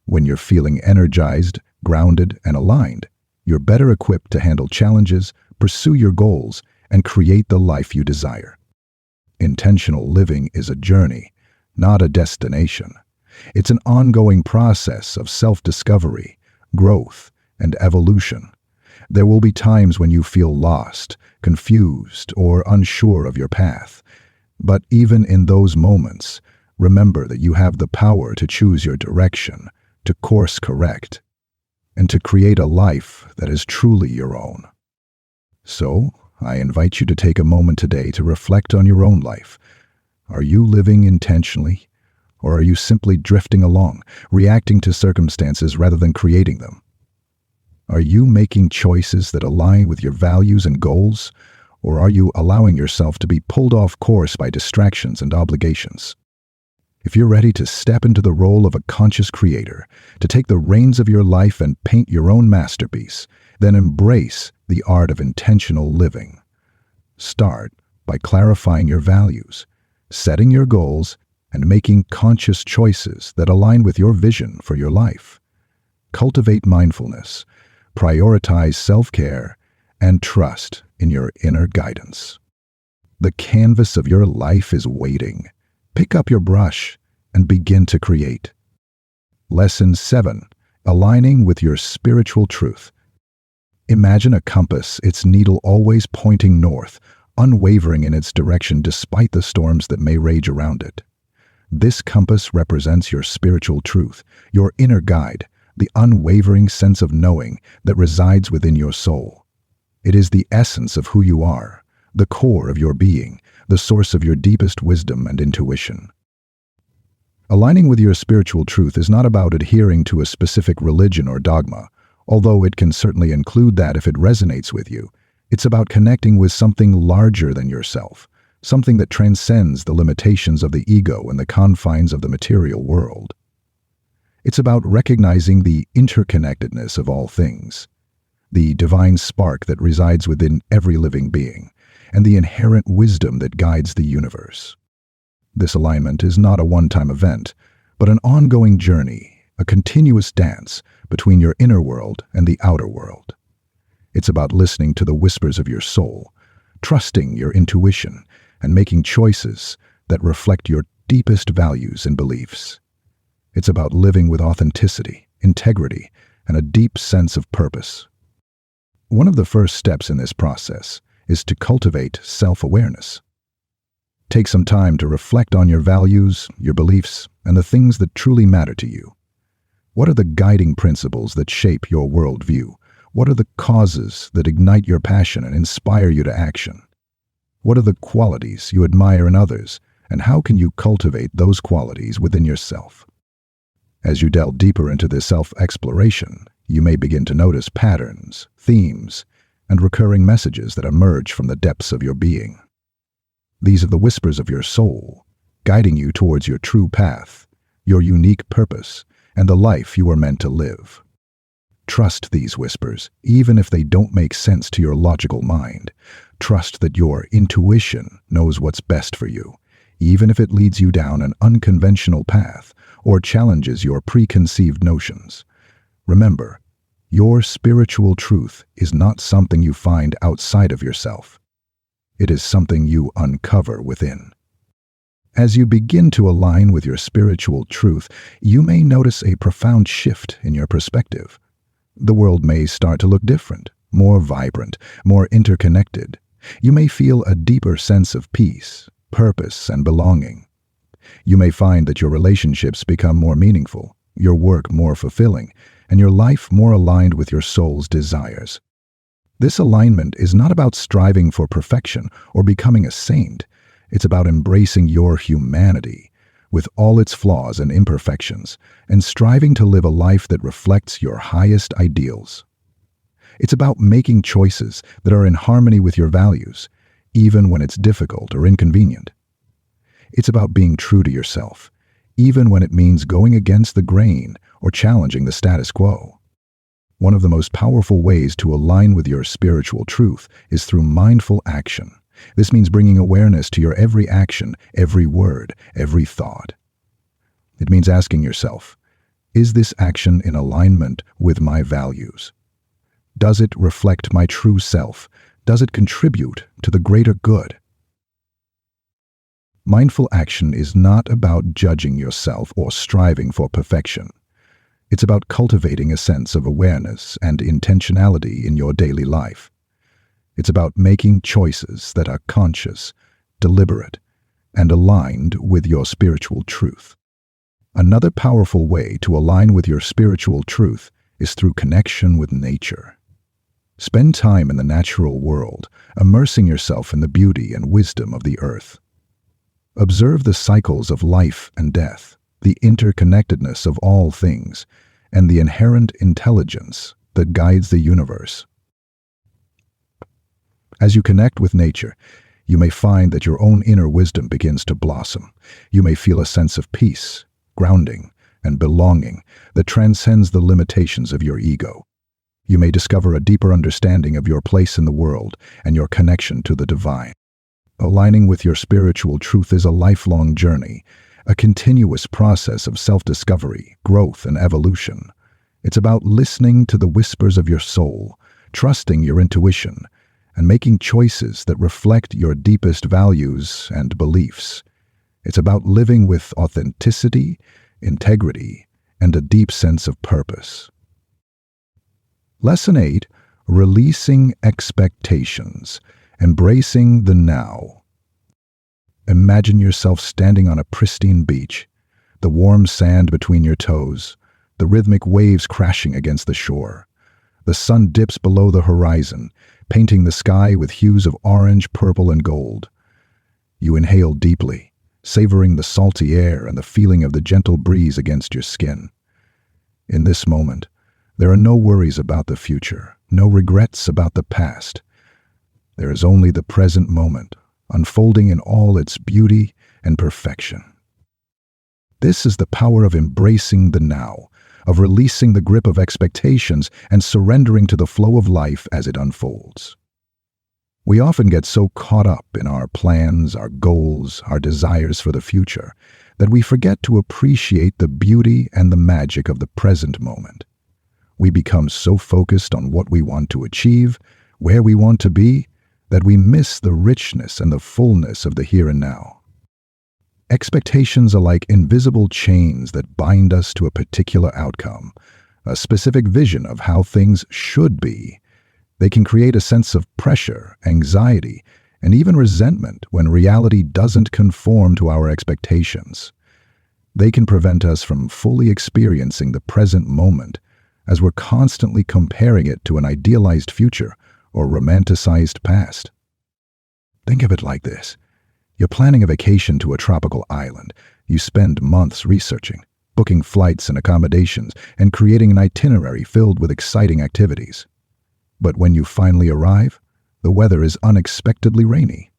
When you're feeling energized, grounded, and aligned, you're better equipped to handle challenges, pursue your goals, and create the life you desire. Intentional living is a journey, not a destination. It's an ongoing process of self-discovery, growth, and evolution. There will be times when you feel lost, confused, or unsure of your path. But even in those moments, remember that you have the power to choose your direction, to course correct, and to create a life that is truly your own. So, I invite you to take a moment today to reflect on your own life. Are you living intentionally, or are you simply drifting along, reacting to circumstances rather than creating them? Are you making choices that align with your values and goals, or are you allowing yourself to be pulled off course by distractions and obligations? If you're ready to step into the role of a conscious creator, to take the reins of your life and paint your own masterpiece, then embrace the art of intentional living. Start by clarifying your values, setting your goals, and making conscious choices that align with your vision for your life. Cultivate mindfulness, prioritize self-care, and trust in your inner guidance. The canvas of your life is waiting. Pick up your brush and begin to create. Lesson 7. Aligning with your spiritual truth. Imagine a compass, its needle always pointing north, unwavering in its direction despite the storms that may rage around it. This compass represents your spiritual truth, your inner guide, the unwavering sense of knowing that resides within your soul. It is the essence of who you are, the core of your being, the source of your deepest wisdom and intuition. Aligning with your spiritual truth is not about adhering to a specific religion or dogma, although it can certainly include that if it resonates with you. It's about connecting with something larger than yourself, something that transcends the limitations of the ego and the confines of the material world. It's about recognizing the interconnectedness of all things, the divine spark that resides within every living being, and the inherent wisdom that guides the universe. This alignment is not a one-time event, but an ongoing journey, a continuous dance between your inner world and the outer world. It's about listening to the whispers of your soul, trusting your intuition, and making choices that reflect your deepest values and beliefs. It's about living with authenticity, integrity, and a deep sense of purpose. One of the first steps in this process is to cultivate self-awareness. Take some time to reflect on your values, your beliefs, and the things that truly matter to you. What are the guiding principles that shape your worldview? What are the causes that ignite your passion and inspire you to action? What are the qualities you admire in others, and how can you cultivate those qualities within yourself? As you delve deeper into this self-exploration, you may begin to notice patterns, themes, and recurring messages that emerge from the depths of your being. These are the whispers of your soul, guiding you towards your true path, your unique purpose, and the life you are meant to live. Trust these whispers, even if they don't make sense to your logical mind. Trust that your intuition knows what's best for you, even if it leads you down an unconventional path or challenges your preconceived notions. Remember, your spiritual truth is not something you find outside of yourself. It is something you uncover within. As you begin to align with your spiritual truth, you may notice a profound shift in your perspective. The world may start to look different, more vibrant, more interconnected. You may feel a deeper sense of peace, purpose, and belonging. You may find that your relationships become more meaningful, your work more fulfilling, and your life more aligned with your soul's desires. This alignment is not about striving for perfection or becoming a saint. It's about embracing your humanity, with all its flaws and imperfections, and striving to live a life that reflects your highest ideals. It's about making choices that are in harmony with your values, even when it's difficult or inconvenient. It's about being true to yourself, even when it means going against the grain or challenging the status quo. One of the most powerful ways to align with your spiritual truth is through mindful action. This means bringing awareness to your every action, every word, every thought. It means asking yourself, is this action in alignment with my values? Does it reflect my true self? Does it contribute to the greater good? Mindful action is not about judging yourself or striving for perfection. It's about cultivating a sense of awareness and intentionality in your daily life. It's about making choices that are conscious, deliberate, and aligned with your spiritual truth. Another powerful way to align with your spiritual truth is through connection with nature. Spend time in the natural world, immersing yourself in the beauty and wisdom of the earth. Observe the cycles of life and death, the interconnectedness of all things, and the inherent intelligence that guides the universe. As you connect with nature, you may find that your own inner wisdom begins to blossom. You may feel a sense of peace, grounding, and belonging that transcends the limitations of your ego. You may discover a deeper understanding of your place in the world and your connection to the divine. Aligning with your spiritual truth is a lifelong journey, a continuous process of self-discovery, growth, and evolution. It's about listening to the whispers of your soul, trusting your intuition, and making choices that reflect your deepest values and beliefs. It's about living with authenticity, integrity, and a deep sense of purpose. Lesson 8, Releasing Expectations, Embracing the Now. Imagine yourself standing on a pristine beach, the warm sand between your toes, the rhythmic waves crashing against the shore. The sun dips below the horizon, painting the sky with hues of orange, purple, and gold. You inhale deeply, savoring the salty air and the feeling of the gentle breeze against your skin. In this moment, there are no worries about the future, no regrets about the past. There is only the present moment, unfolding in all its beauty and perfection. This is the power of embracing the now, of releasing the grip of expectations and surrendering to the flow of life as it unfolds. We often get so caught up in our plans, our goals, our desires for the future, that we forget to appreciate the beauty and the magic of the present moment. We become so focused on what we want to achieve, where we want to be, that we miss the richness and the fullness of the here and now. Expectations are like invisible chains that bind us to a particular outcome, a specific vision of how things should be. They can create a sense of pressure, anxiety, and even resentment when reality doesn't conform to our expectations. They can prevent us from fully experiencing the present moment, as we're constantly comparing it to an idealized future or romanticized past. Think of it like this. You're planning a vacation to a tropical island. You spend months researching, booking flights and accommodations, and creating an itinerary filled with exciting activities. But when you finally arrive, the weather is unexpectedly rainy.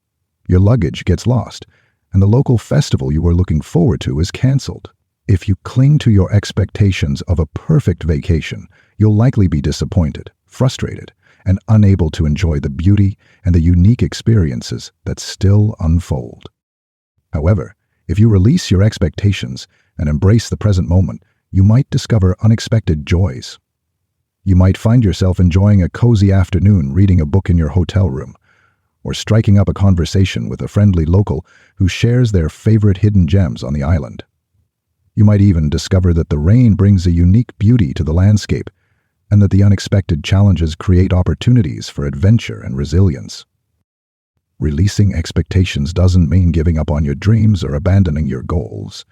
Your luggage gets lost, and the local festival you were looking forward to is canceled. If you cling to your expectations of a perfect vacation, you'll likely be disappointed, frustrated, and unable to enjoy the beauty and the unique experiences that still unfold. However, if you release your expectations and embrace the present moment, you might discover unexpected joys. You might find yourself enjoying a cozy afternoon reading a book in your hotel room, or striking up a conversation with a friendly local who shares their favorite hidden gems on the island. You might even discover that the rain brings a unique beauty to the landscape, and that the unexpected challenges create opportunities for adventure and resilience. Releasing expectations doesn't mean giving up on your dreams or abandoning your goals.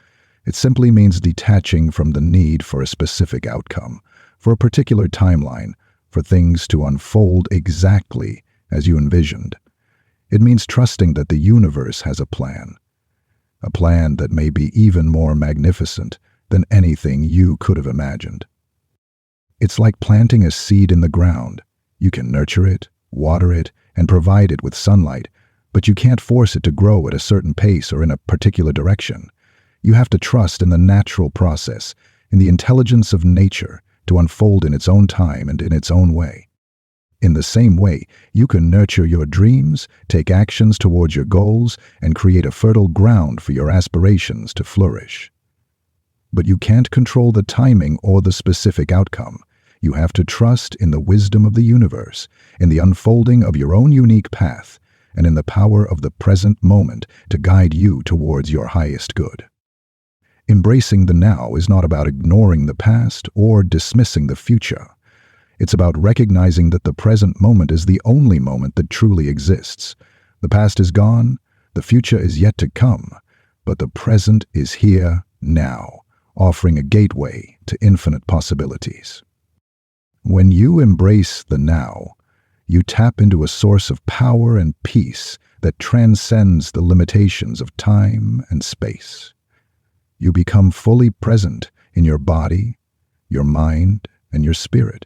It simply means detaching from the need for a specific outcome, for a particular timeline, for things to unfold exactly as you envisioned. It means trusting that the universe has a plan that may be even more magnificent than anything you could have imagined. It's like planting a seed in the ground. You can nurture it, water it, and provide it with sunlight, but you can't force it to grow at a certain pace or in a particular direction. You have to trust in the natural process, in the intelligence of nature, to unfold in its own time and in its own way. In the same way, you can nurture your dreams, take actions towards your goals, and create a fertile ground for your aspirations to flourish. But you can't control the timing or the specific outcome. You have to trust in the wisdom of the universe, in the unfolding of your own unique path, and in the power of the present moment to guide you towards your highest good. Embracing the now is not about ignoring the past or dismissing the future. It's about recognizing that the present moment is the only moment that truly exists. The past is gone, the future is yet to come, but the present is here now, offering a gateway to infinite possibilities. When you embrace the now, you tap into a source of power and peace that transcends the limitations of time and space. You become fully present in your body, your mind, and your spirit.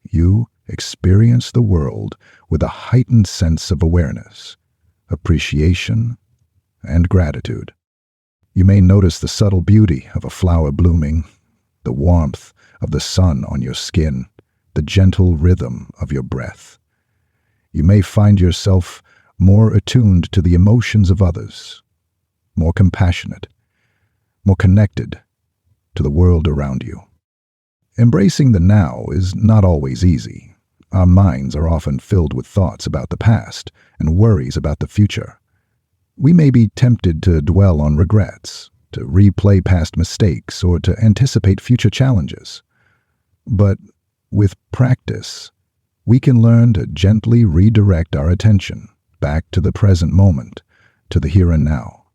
You experience the world with a heightened sense of awareness, appreciation, and gratitude. You may notice the subtle beauty of a flower blooming, the warmth of the sun on your skin, the gentle rhythm of your breath. You may find yourself more attuned to the emotions of others, more compassionate, more connected to the world around you. Embracing the now is not always easy. Our minds are often filled with thoughts about the past and worries about the future. We may be tempted to dwell on regrets, to replay past mistakes, or to anticipate future challenges. But with practice, we can learn to gently redirect our attention back to the present moment, to the here and now.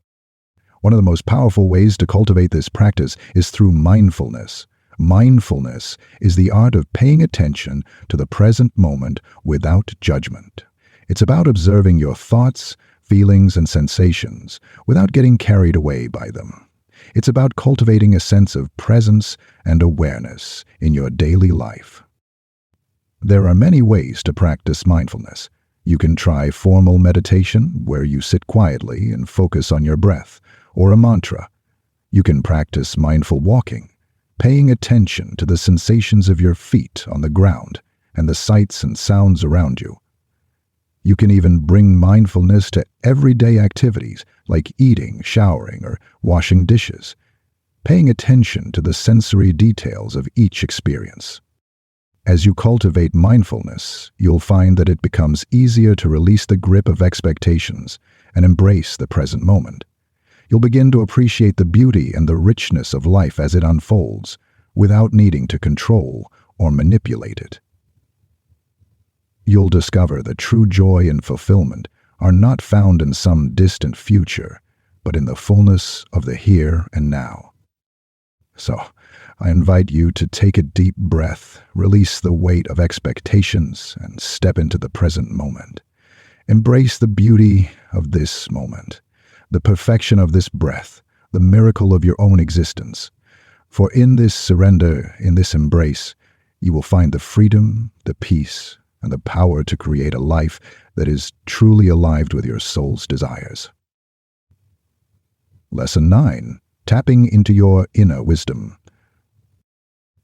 One of the most powerful ways to cultivate this practice is through mindfulness. Mindfulness is the art of paying attention to the present moment without judgment. It's about observing your thoughts, feelings, and sensations without getting carried away by them. It's about cultivating a sense of presence and awareness in your daily life. There are many ways to practice mindfulness. You can try formal meditation, where you sit quietly and focus on your breath, or a mantra. You can practice mindful walking, paying attention to the sensations of your feet on the ground and the sights and sounds around you. You can even bring mindfulness to everyday activities like eating, showering, or washing dishes, paying attention to the sensory details of each experience. As you cultivate mindfulness, you'll find that it becomes easier to release the grip of expectations and embrace the present moment. You'll begin to appreciate the beauty and the richness of life as it unfolds, without needing to control or manipulate it. You'll discover that true joy and fulfillment are not found in some distant future, but in the fullness of the here and now. So, I invite you to take a deep breath, release the weight of expectations, and step into the present moment. Embrace the beauty of this moment, the perfection of this breath, the miracle of your own existence. For in this surrender, in this embrace, you will find the freedom, the peace, and the power to create a life that is truly alive with your soul's desires. Lesson 9. Tapping into your inner wisdom.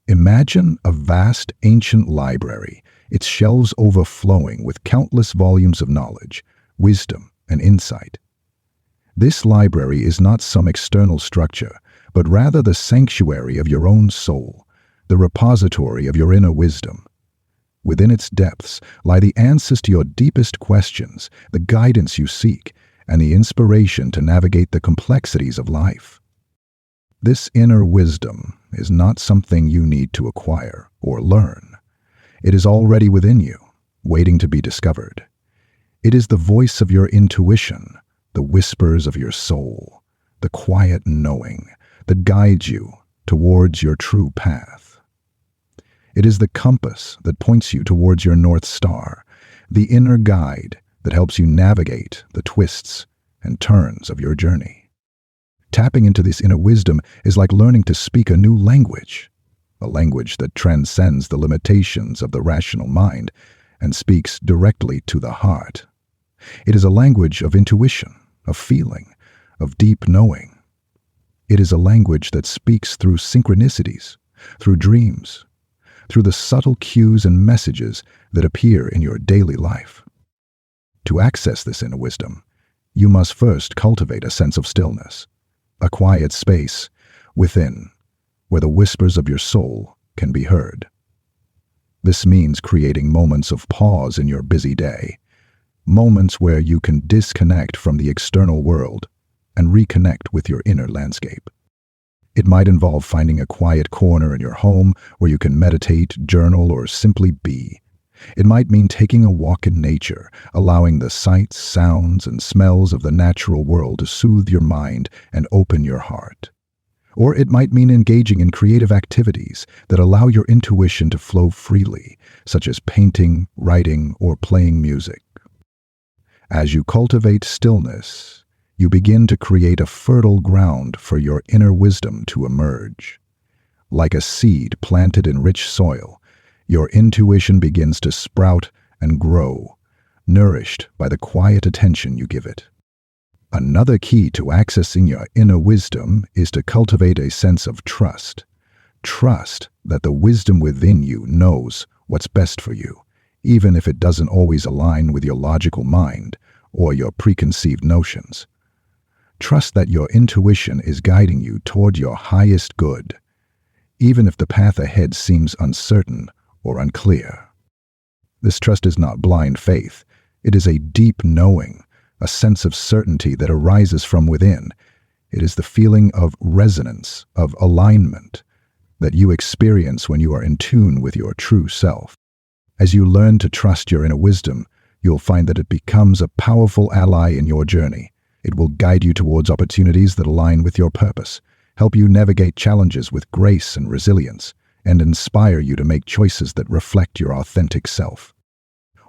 Imagine a vast ancient library, its shelves overflowing with countless volumes of knowledge, wisdom, and insight. This library is not some external structure, but rather the sanctuary of your own soul, the repository of your inner wisdom. Within its depths lie the answers to your deepest questions, the guidance you seek, and the inspiration to navigate the complexities of life. This inner wisdom is not something you need to acquire or learn. It is already within you, waiting to be discovered. It is the voice of your intuition, the whispers of your soul, the quiet knowing that guides you towards your true path. It is the compass that points you towards your North Star, the inner guide that helps you navigate the twists and turns of your journey. Tapping into this inner wisdom is like learning to speak a new language, a language that transcends the limitations of the rational mind and speaks directly to the heart. It is a language of intuition, of feeling, of deep knowing. It is a language that speaks through synchronicities, through dreams, through the subtle cues and messages that appear in your daily life. To access this inner wisdom, you must first cultivate a sense of stillness, a quiet space within where the whispers of your soul can be heard. This means creating moments of pause in your busy day, moments where you can disconnect from the external world and reconnect with your inner landscape. It might involve finding a quiet corner in your home where you can meditate, journal, or simply be. It might mean taking a walk in nature, allowing the sights, sounds, and smells of the natural world to soothe your mind and open your heart. Or it might mean engaging in creative activities that allow your intuition to flow freely, such as painting, writing, or playing music. As you cultivate stillness, you begin to create a fertile ground for your inner wisdom to emerge. Like a seed planted in rich soil, your intuition begins to sprout and grow, nourished by the quiet attention you give it. Another key to accessing your inner wisdom is to cultivate a sense of trust. Trust that the wisdom within you knows what's best for you, even if it doesn't always align with your logical mind or your preconceived notions. Trust that your intuition is guiding you toward your highest good, even if the path ahead seems uncertain or unclear. This trust is not blind faith. It is a deep knowing, a sense of certainty that arises from within. It is the feeling of resonance, of alignment, that you experience when you are in tune with your true self. As you learn to trust your inner wisdom, you'll find that it becomes a powerful ally in your journey. It will guide you towards opportunities that align with your purpose, help you navigate challenges with grace and resilience, and inspire you to make choices that reflect your authentic self.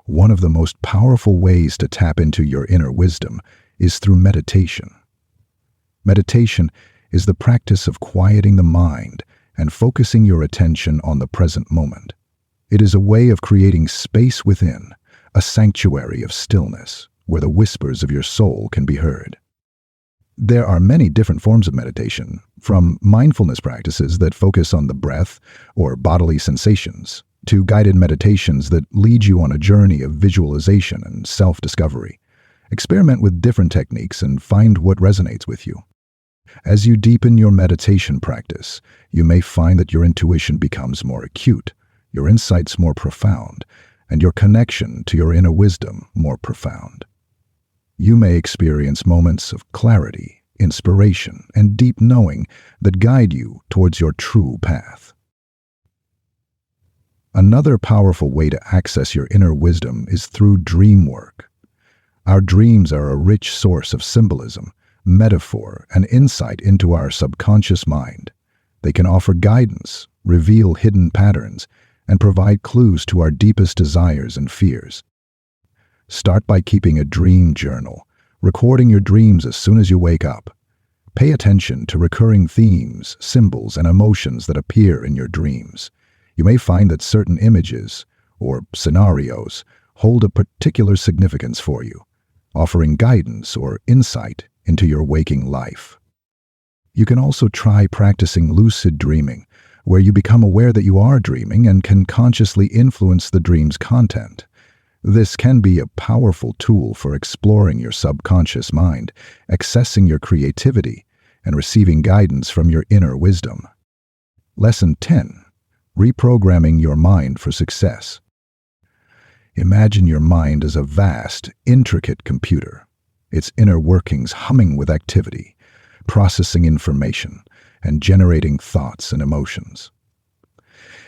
One of the most powerful ways to tap into your inner wisdom is through meditation. Meditation is the practice of quieting the mind and focusing your attention on the present moment. It is a way of creating space within, a sanctuary of stillness, where the whispers of your soul can be heard. There are many different forms of meditation, from mindfulness practices that focus on the breath or bodily sensations, to guided meditations that lead you on a journey of visualization and self-discovery. Experiment with different techniques and find what resonates with you. As you deepen your meditation practice, you may find that your intuition becomes more acute, your insights more profound, and your connection to your inner wisdom more profound. You may experience moments of clarity, inspiration, and deep knowing that guide you towards your true path. Another powerful way to access your inner wisdom is through dream work. Our dreams are a rich source of symbolism, metaphor, and insight into our subconscious mind. They can offer guidance, reveal hidden patterns, and provide clues to our deepest desires and fears. Start by keeping a dream journal, recording your dreams as soon as you wake up. Pay attention to recurring themes, symbols, and emotions that appear in your dreams. You may find that certain images or scenarios hold a particular significance for you, offering guidance or insight into your waking life. You can also try practicing lucid dreaming, where you become aware that you are dreaming and can consciously influence the dream's content. This can be a powerful tool for exploring your subconscious mind, accessing your creativity, and receiving guidance from your inner wisdom. Lesson 10. Reprogramming your mind for success. Imagine your mind as a vast, intricate computer, its inner workings humming with activity, processing information, and generating thoughts and emotions.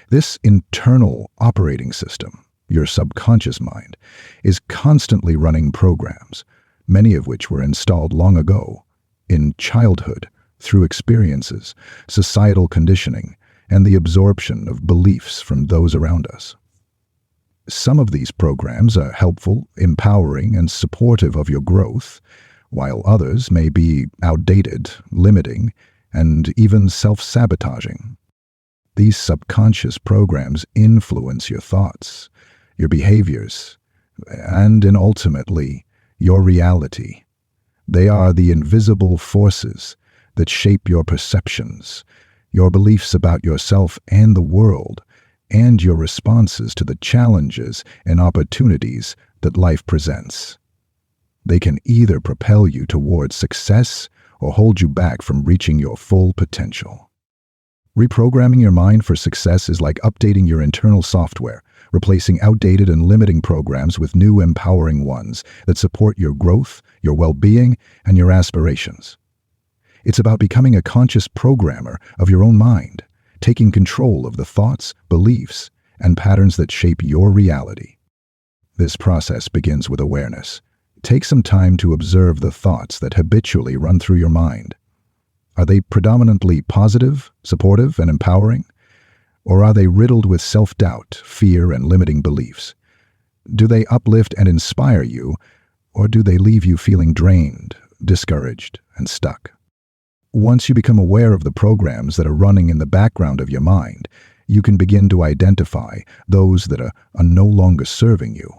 This internal operating system, your subconscious mind, is constantly running programs, many of which were installed long ago, in childhood, through experiences, societal conditioning, and the absorption of beliefs from those around us. Some of these programs are helpful, empowering, and supportive of your growth, while others may be outdated, limiting, and even self-sabotaging. These subconscious programs influence your thoughts, your behaviors, and ultimately, your reality. They are the invisible forces that shape your perceptions, your beliefs about yourself and the world, and your responses to the challenges and opportunities that life presents. They can either propel you towards success or hold you back from reaching your full potential. Reprogramming your mind for success is like updating your internal software, replacing outdated and limiting programs with new empowering ones that support your growth, your well-being, and your aspirations. It's about becoming a conscious programmer of your own mind, taking control of the thoughts, beliefs, and patterns that shape your reality. This process begins with awareness. Take some time to observe the thoughts that habitually run through your mind. Are they predominantly positive, supportive, and empowering? Or are they riddled with self-doubt, fear, and limiting beliefs? Do they uplift and inspire you, or do they leave you feeling drained, discouraged, and stuck? Once you become aware of the programs that are running in the background of your mind, you can begin to identify those that are no longer serving you.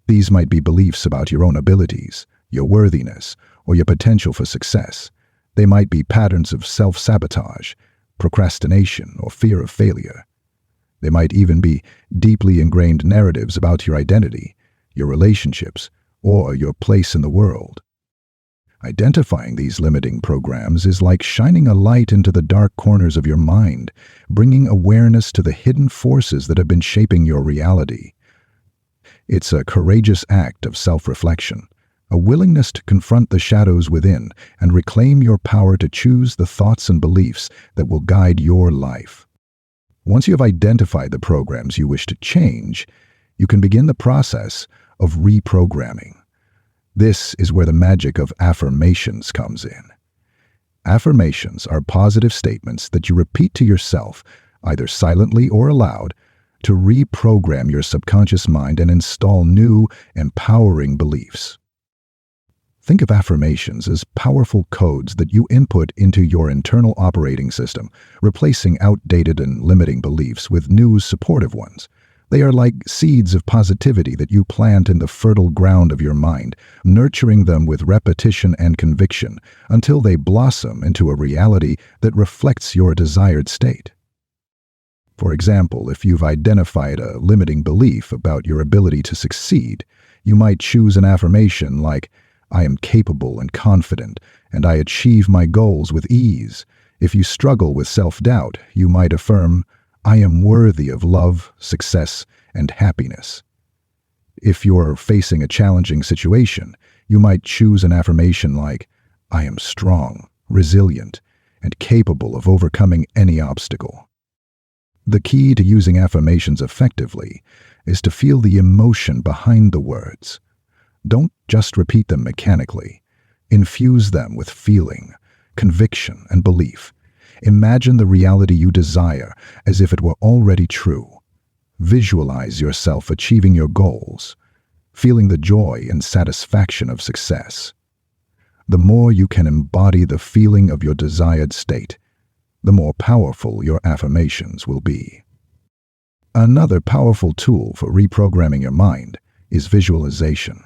These might be beliefs about your own abilities, your worthiness, or your potential for success. They might be patterns of self-sabotage, procrastination, or fear of failure. They might even be deeply ingrained narratives about your identity, your relationships, or your place in the world. Identifying these limiting programs is like shining a light into the dark corners of your mind, bringing awareness to the hidden forces that have been shaping your reality. It's a courageous act of self-reflection, a willingness to confront the shadows within and reclaim your power to choose the thoughts and beliefs that will guide your life. Once you have identified the programs you wish to change, you can begin the process of reprogramming. This is where the magic of affirmations comes in. Affirmations are positive statements that you repeat to yourself, either silently or aloud, to reprogram your subconscious mind and install new, empowering beliefs. Think of affirmations as powerful codes that you input into your internal operating system, replacing outdated and limiting beliefs with new, supportive ones. They are like seeds of positivity that you plant in the fertile ground of your mind, nurturing them with repetition and conviction until they blossom into a reality that reflects your desired state. For example, if you've identified a limiting belief about your ability to succeed, you might choose an affirmation like, "I am capable and confident, and I achieve my goals with ease." If you struggle with self-doubt, you might affirm, "I am worthy of love, success, and happiness." If you're facing a challenging situation, you might choose an affirmation like, "I am strong, resilient, and capable of overcoming any obstacle." The key to using affirmations effectively is to feel the emotion behind the words. Don't just repeat them mechanically. Infuse them with feeling, conviction, and belief. Imagine the reality you desire as if it were already true. Visualize yourself achieving your goals, feeling the joy and satisfaction of success. The more you can embody the feeling of your desired state, the more powerful your affirmations will be. Another powerful tool for reprogramming your mind is visualization.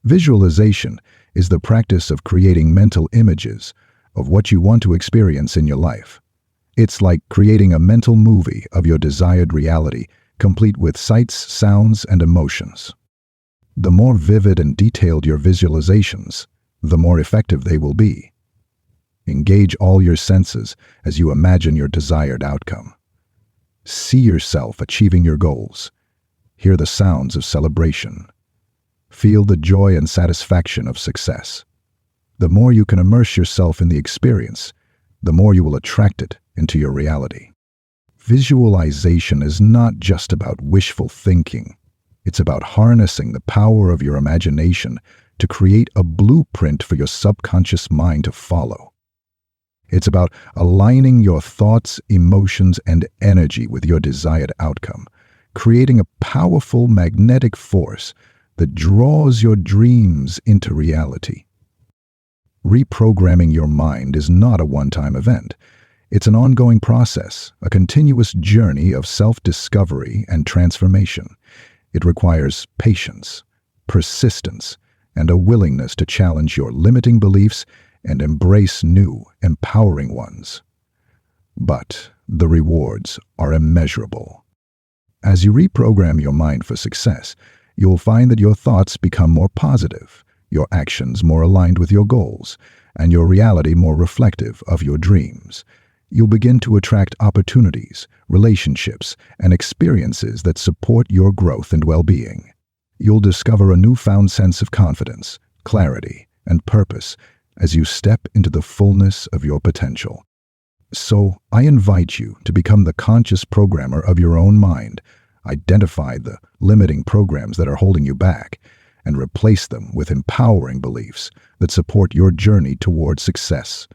Visualization is the practice of creating mental images of what you want to experience in your life. It's like creating a mental movie of your desired reality, complete with sights, sounds, and emotions. The more vivid and detailed your visualizations, the more effective they will be. Engage all your senses as you imagine your desired outcome. See yourself achieving your goals. Hear the sounds of celebration. Feel the joy and satisfaction of success. The more you can immerse yourself in the experience, the more you will attract it into your reality. Visualization is not just about wishful thinking. It's about harnessing the power of your imagination to create a blueprint for your subconscious mind to follow. It's about aligning your thoughts, emotions, and energy with your desired outcome, creating a powerful magnetic force that draws your dreams into reality. Reprogramming your mind is not a one-time event. It's an ongoing process, a continuous journey of self-discovery and transformation. It requires patience, persistence, and a willingness to challenge your limiting beliefs and embrace new, empowering ones. But the rewards are immeasurable. As you reprogram your mind for success, you'll find that your thoughts become more positive, your actions more aligned with your goals, and your reality more reflective of your dreams. You'll begin to attract opportunities, relationships, and experiences that support your growth and well-being. You'll discover a newfound sense of confidence, clarity, and purpose as you step into the fullness of your potential. So, I invite you to become the conscious programmer of your own mind, identify the limiting programs that are holding you back, and replace them with empowering beliefs that support your journey toward success.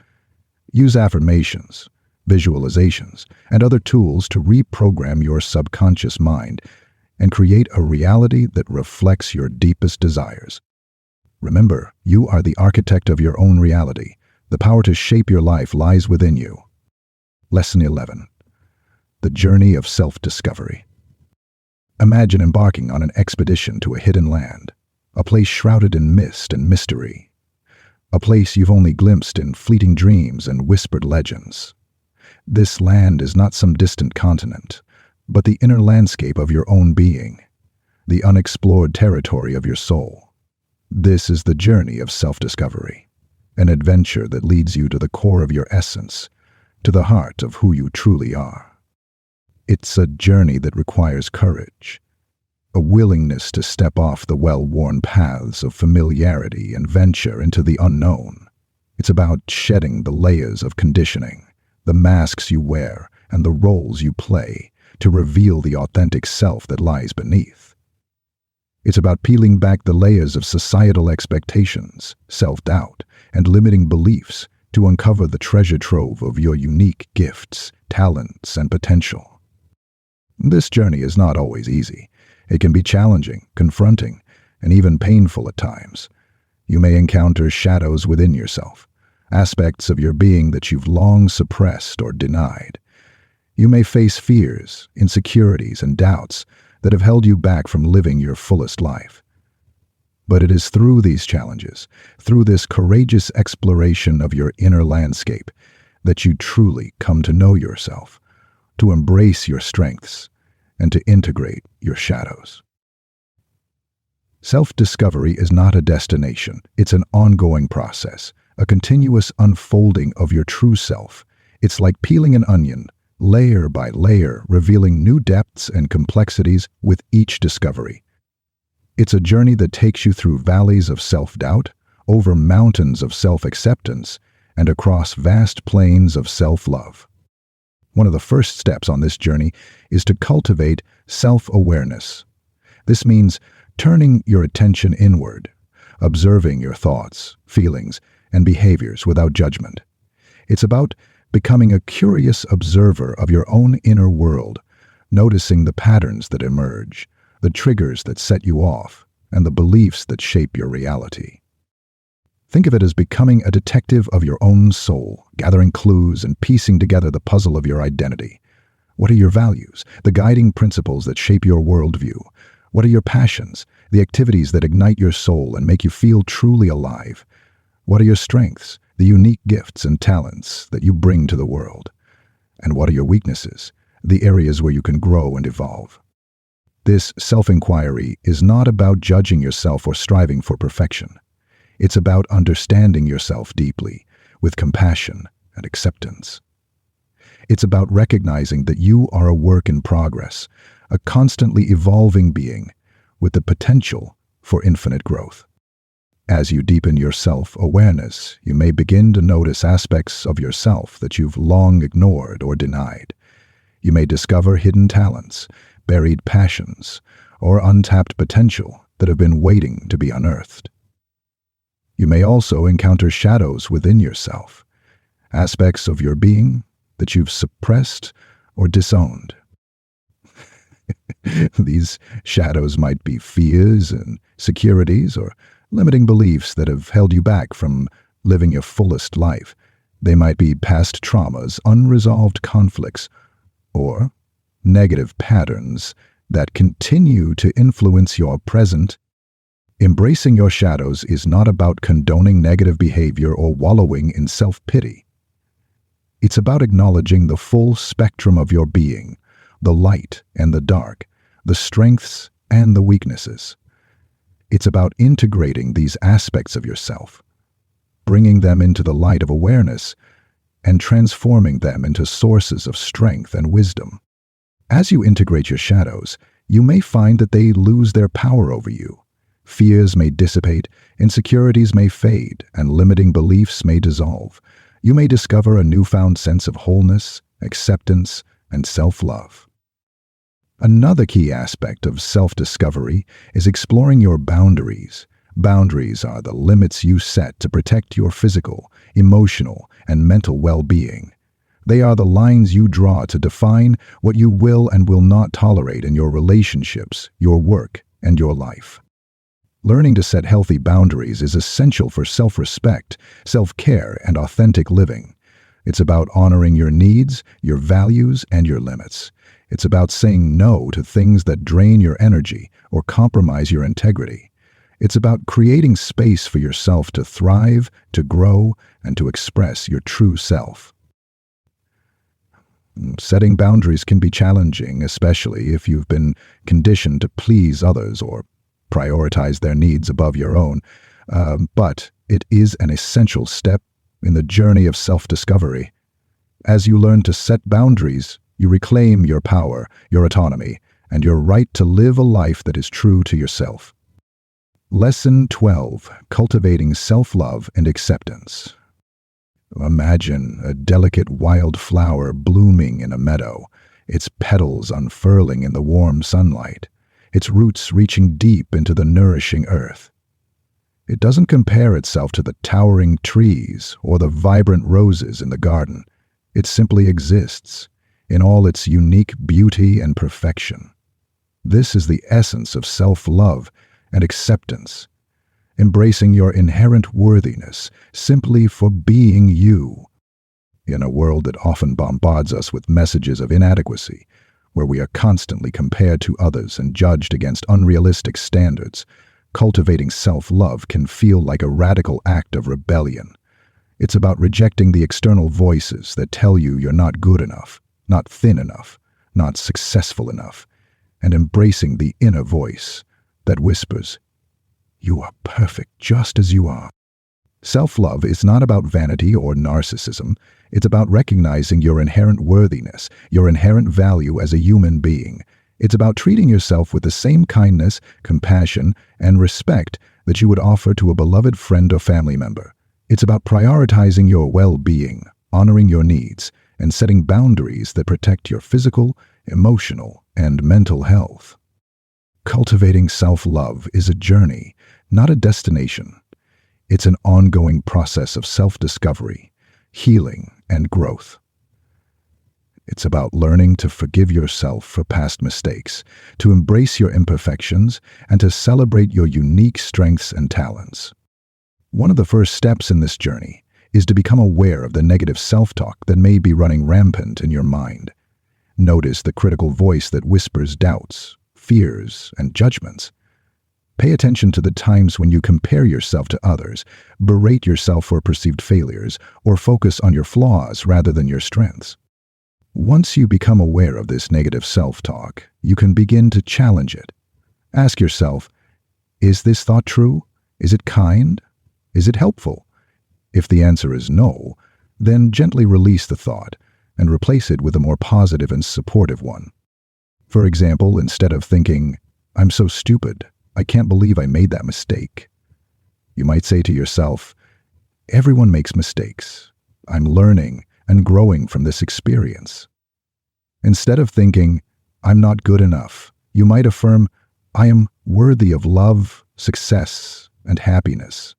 Use affirmations, visualizations, and other tools to reprogram your subconscious mind and create a reality that reflects your deepest desires. Remember, you are the architect of your own reality. The power to shape your life lies within you. Lesson 11. The journey of self-discovery. Imagine embarking on an expedition to a hidden land, a place shrouded in mist and mystery, a place you've only glimpsed in fleeting dreams and whispered legends. This land is not some distant continent, but the inner landscape of your own being, the unexplored territory of your soul. This is the journey of self-discovery, an adventure that leads you to the core of your essence, to the heart of who you truly are. It's a journey that requires courage, a willingness to step off the well-worn paths of familiarity and venture into the unknown. It's about shedding the layers of conditioning, the masks you wear, and the roles you play to reveal the authentic self that lies beneath. It's about peeling back the layers of societal expectations, self-doubt, and limiting beliefs to uncover the treasure trove of your unique gifts, talents, and potential. This journey is not always easy. It can be challenging, confronting, and even painful at times. You may encounter shadows within yourself, aspects of your being that you've long suppressed or denied. You may face fears, insecurities, and doubts that have held you back from living your fullest life. But it is through these challenges, through this courageous exploration of your inner landscape, that you truly come to know yourself, to embrace your strengths, and to integrate your shadows. Self-discovery is not a destination. It's an ongoing process, a continuous unfolding of your true self. It's like peeling an onion, layer by layer, revealing new depths and complexities with each discovery. It's a journey that takes you through valleys of self-doubt, over mountains of self-acceptance, and across vast plains of self-love. One of the first steps on this journey is to cultivate self-awareness. This means turning your attention inward, observing your thoughts, feelings, and behaviors without judgment. It's about becoming a curious observer of your own inner world, noticing the patterns that emerge, the triggers that set you off, and the beliefs that shape your reality. Think of it as becoming a detective of your own soul, gathering clues and piecing together the puzzle of your identity. What are your values, the guiding principles that shape your worldview? What are your passions, the activities that ignite your soul and make you feel truly alive? What are your strengths, the unique gifts and talents that you bring to the world? And what are your weaknesses, the areas where you can grow and evolve? This self-inquiry is not about judging yourself or striving for perfection. It's about understanding yourself deeply, with compassion and acceptance. It's about recognizing that you are a work in progress, a constantly evolving being with the potential for infinite growth. As you deepen your self-awareness, you may begin to notice aspects of yourself that you've long ignored or denied. You may discover hidden talents, buried passions, or untapped potential that have been waiting to be unearthed. You may also encounter shadows within yourself, aspects of your being that you've suppressed or disowned. These shadows might be fears and insecurities or limiting beliefs that have held you back from living your fullest life. They might be past traumas, unresolved conflicts, or negative patterns that continue to influence your present. Embracing your shadows is not about condoning negative behavior or wallowing in self-pity. It's about acknowledging the full spectrum of your being, the light and the dark, the strengths and the weaknesses. It's about integrating these aspects of yourself, bringing them into the light of awareness, and transforming them into sources of strength and wisdom. As you integrate your shadows, you may find that they lose their power over you. Fears may dissipate, insecurities may fade, and limiting beliefs may dissolve. You may discover a newfound sense of wholeness, acceptance, and self-love. Another key aspect of self-discovery is exploring your boundaries. Boundaries are the limits you set to protect your physical, emotional, and mental well-being. They are the lines you draw to define what you will and will not tolerate in your relationships, your work, and your life. Learning to set healthy boundaries is essential for self-respect, self-care, and authentic living. It's about honoring your needs, your values, and your limits. It's about saying no to things that drain your energy or compromise your integrity. It's about creating space for yourself to thrive, to grow, and to express your true self. Setting boundaries can be challenging, especially if you've been conditioned to please others or prioritize their needs above your own, but it is an essential step in the journey of self-discovery. As you learn to set boundaries, you reclaim your power, your autonomy, and your right to live a life that is true to yourself. Lesson 12. Cultivating Self-Love and Acceptance. Imagine a delicate wild flower blooming in a meadow, its petals unfurling in the warm sunlight, its roots reaching deep into the nourishing earth. It doesn't compare itself to the towering trees or the vibrant roses in the garden. It simply exists in all its unique beauty and perfection. This is the essence of self-love and acceptance, embracing your inherent worthiness simply for being you. In a world that often bombards us with messages of inadequacy, where we are constantly compared to others and judged against unrealistic standards, cultivating self-love can feel like a radical act of rebellion. It's about rejecting the external voices that tell you you're not good enough, not thin enough, not successful enough, and embracing the inner voice that whispers, "You are perfect just as you are." Self-love is not about vanity or narcissism. It's about recognizing your inherent worthiness, your inherent value as a human being. It's about treating yourself with the same kindness, compassion, and respect that you would offer to a beloved friend or family member. It's about prioritizing your well-being, honoring your needs, and setting boundaries that protect your physical, emotional, and mental health. Cultivating self-love is a journey, not a destination. It's an ongoing process of self-discovery, healing, and growth. It's about learning to forgive yourself for past mistakes, to embrace your imperfections, and to celebrate your unique strengths and talents. One of the first steps in this journey is to become aware of the negative self-talk that may be running rampant in your mind. Notice the critical voice that whispers doubts, fears, and judgments. Pay attention to the times when you compare yourself to others, berate yourself for perceived failures, or focus on your flaws rather than your strengths. Once you become aware of this negative self-talk, you can begin to challenge it. Ask yourself, is this thought true? Is it kind? Is it helpful? If the answer is no, then gently release the thought and replace it with a more positive and supportive one. For example, instead of thinking, "I'm so stupid, I can't believe I made that mistake," you might say to yourself, "Everyone makes mistakes. I'm learning and growing from this experience." Instead of thinking, "I'm not good enough," you might affirm, "I am worthy of love, success, and happiness."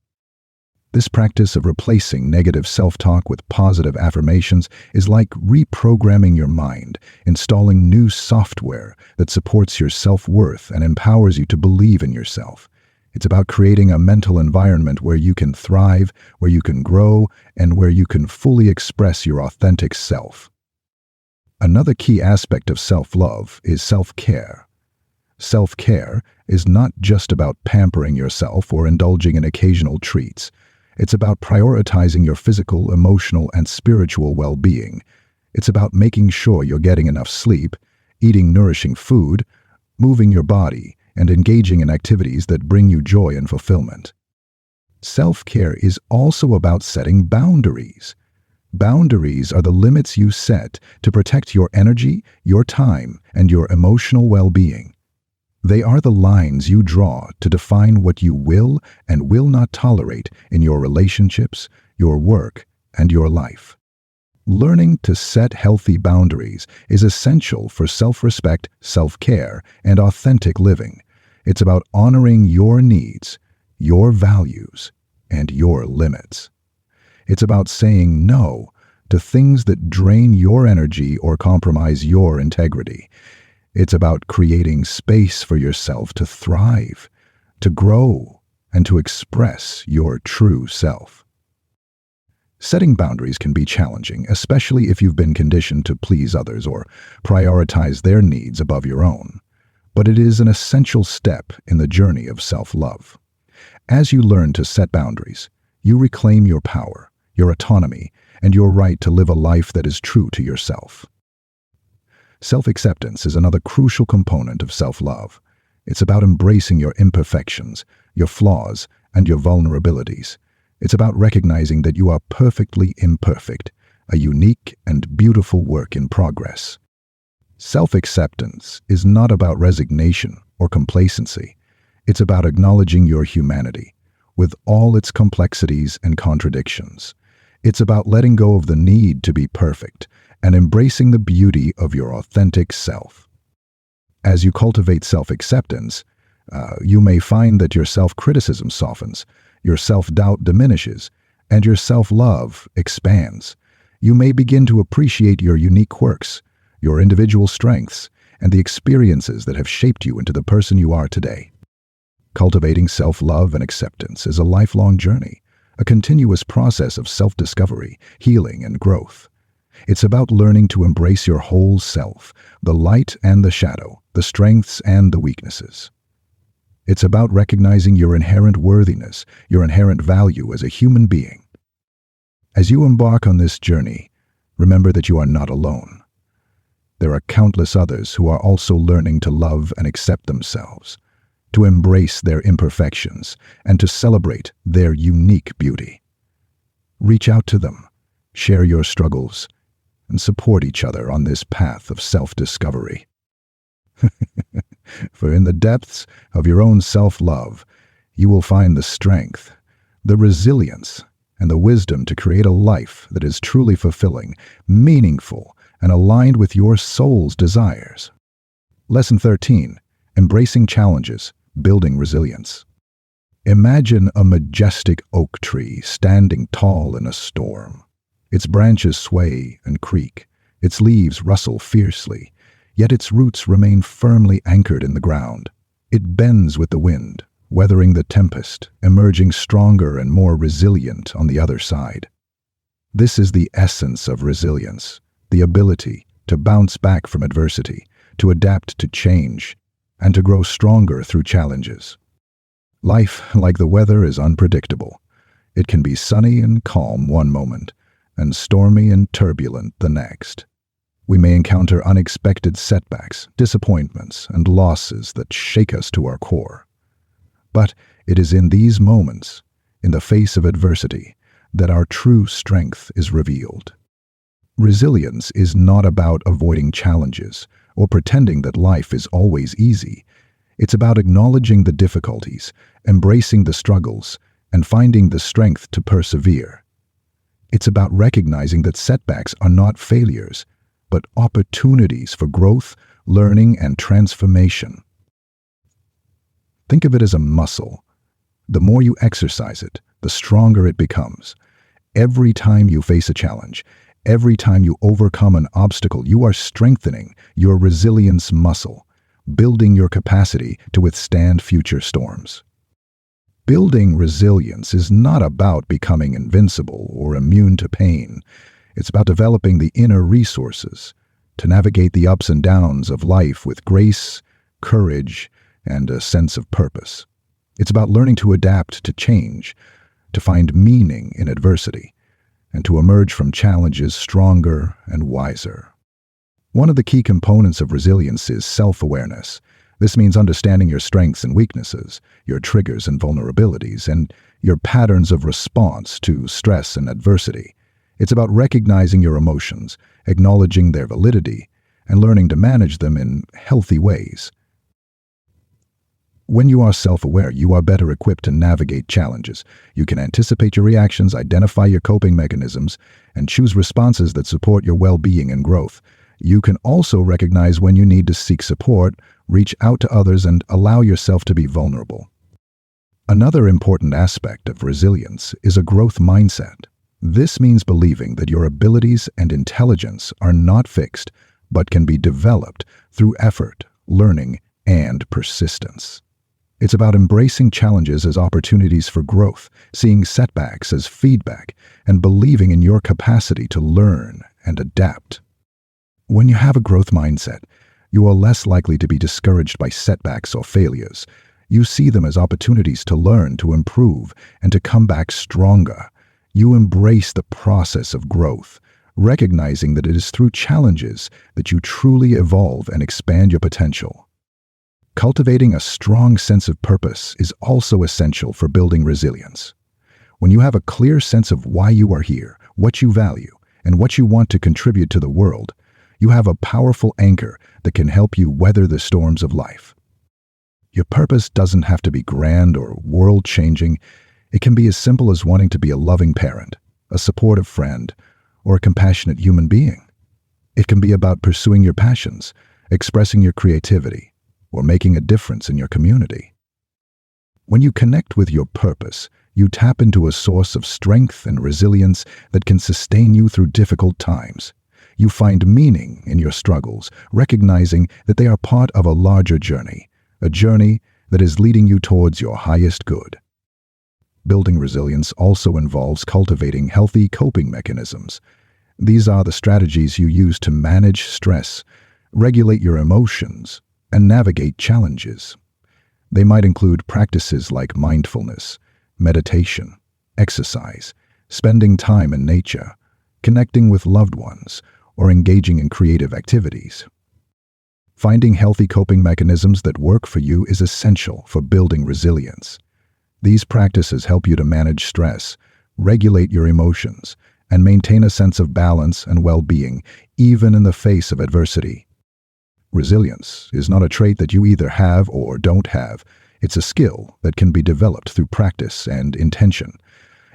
This practice of replacing negative self-talk with positive affirmations is like reprogramming your mind, installing new software that supports your self-worth and empowers you to believe in yourself. It's about creating a mental environment where you can thrive, where you can grow, and where you can fully express your authentic self. Another key aspect of self-love is self-care. Self-care is not just about pampering yourself or indulging in occasional treats. It's about prioritizing your physical, emotional, and spiritual well-being. It's about making sure you're getting enough sleep, eating nourishing food, moving your body, and engaging in activities that bring you joy and fulfillment. Self-care is also about setting boundaries. Boundaries are the limits you set to protect your energy, your time, and your emotional well-being. They are the lines you draw to define what you will and will not tolerate in your relationships, your work, and your life. Learning to set healthy boundaries is essential for self-respect, self-care, and authentic living. It's about honoring your needs, your values, and your limits. It's about saying no to things that drain your energy or compromise your integrity. It's about creating space for yourself to thrive, to grow, and to express your true self. Setting boundaries can be challenging, especially if you've been conditioned to please others or prioritize their needs above your own. But it is an essential step in the journey of self-love. As you learn to set boundaries, you reclaim your power, your autonomy, and your right to live a life that is true to yourself. Self-acceptance is another crucial component of self-love. It's about embracing your imperfections, your flaws, and your vulnerabilities. It's about recognizing that you are perfectly imperfect, a unique and beautiful work in progress. Self-acceptance is not about resignation or complacency. It's about acknowledging your humanity, with all its complexities and contradictions. It's about letting go of the need to be perfect and embracing the beauty of your authentic self. As you cultivate self-acceptance, you may find that your self-criticism softens, your self-doubt diminishes, and your self-love expands. You may begin to appreciate your unique quirks, your individual strengths, and the experiences that have shaped you into the person you are today. Cultivating self-love and acceptance is a lifelong journey, a continuous process of self-discovery, healing, and growth. It's about learning to embrace your whole self, the light and the shadow, the strengths and the weaknesses. It's about recognizing your inherent worthiness, your inherent value as a human being. As you embark on this journey, remember that you are not alone. There are countless others who are also learning to love and accept themselves, to embrace their imperfections, and to celebrate their unique beauty. Reach out to them, share your struggles, and support each other on this path of self-discovery. For in the depths of your own self-love, you will find the strength, the resilience, and the wisdom to create a life that is truly fulfilling, meaningful, and aligned with your soul's desires. Lesson 13. Embracing challenges, building resilience. Imagine a majestic oak tree standing tall in a storm. Its branches sway and creak, its leaves rustle fiercely, yet its roots remain firmly anchored in the ground. It bends with the wind, weathering the tempest, emerging stronger and more resilient on the other side. This is the essence of resilience, the ability to bounce back from adversity, to adapt to change, and to grow stronger through challenges. Life, like the weather, is unpredictable. It can be sunny and calm one moment, and stormy and turbulent the next. We may encounter unexpected setbacks, disappointments, and losses that shake us to our core. But it is in these moments, in the face of adversity, that our true strength is revealed. Resilience is not about avoiding challenges or pretending that life is always easy. It's about acknowledging the difficulties, embracing the struggles, and finding the strength to persevere. It's about recognizing that setbacks are not failures, but opportunities for growth, learning, and transformation. Think of it as a muscle. The more you exercise it, the stronger it becomes. Every time you face a challenge, every time you overcome an obstacle, you are strengthening your resilience muscle, building your capacity to withstand future storms. Building resilience is not about becoming invincible or immune to pain. It's about developing the inner resources to navigate the ups and downs of life with grace, courage, and a sense of purpose. It's about learning to adapt to change, to find meaning in adversity, and to emerge from challenges stronger and wiser. One of the key components of resilience is self-awareness. This means understanding your strengths and weaknesses, your triggers and vulnerabilities, and your patterns of response to stress and adversity. It's about recognizing your emotions, acknowledging their validity, and learning to manage them in healthy ways. When you are self-aware, you are better equipped to navigate challenges. You can anticipate your reactions, identify your coping mechanisms, and choose responses that support your well-being and growth. You can also recognize when you need to seek support, reach out to others, and allow yourself to be vulnerable. Another important aspect of resilience is a growth mindset. This means believing that your abilities and intelligence are not fixed, but can be developed through effort, learning, and persistence. It's about embracing challenges as opportunities for growth, seeing setbacks as feedback, and believing in your capacity to learn and adapt. When you have a growth mindset, you are less likely to be discouraged by setbacks or failures. You see them as opportunities to learn, to improve, and to come back stronger. You embrace the process of growth, recognizing that it is through challenges that you truly evolve and expand your potential. Cultivating a strong sense of purpose is also essential for building resilience. When you have a clear sense of why you are here, what you value, and what you want to contribute to the world, you have a powerful anchor that can help you weather the storms of life. Your purpose doesn't have to be grand or world-changing. It can be as simple as wanting to be a loving parent, a supportive friend, or a compassionate human being. It can be about pursuing your passions, expressing your creativity, or making a difference in your community. When you connect with your purpose, you tap into a source of strength and resilience that can sustain you through difficult times. You find meaning in your struggles, recognizing that they are part of a larger journey, a journey that is leading you towards your highest good. Building resilience also involves cultivating healthy coping mechanisms. These are the strategies you use to manage stress, regulate your emotions, and navigate challenges. They might include practices like mindfulness, meditation, exercise, spending time in nature, connecting with loved ones, or engaging in creative activities. Finding healthy coping mechanisms that work for you is essential for building resilience. These practices help you to manage stress, regulate your emotions, and maintain a sense of balance and well-being, even in the face of adversity. Resilience is not a trait that you either have or don't have. It's a skill that can be developed through practice and intention.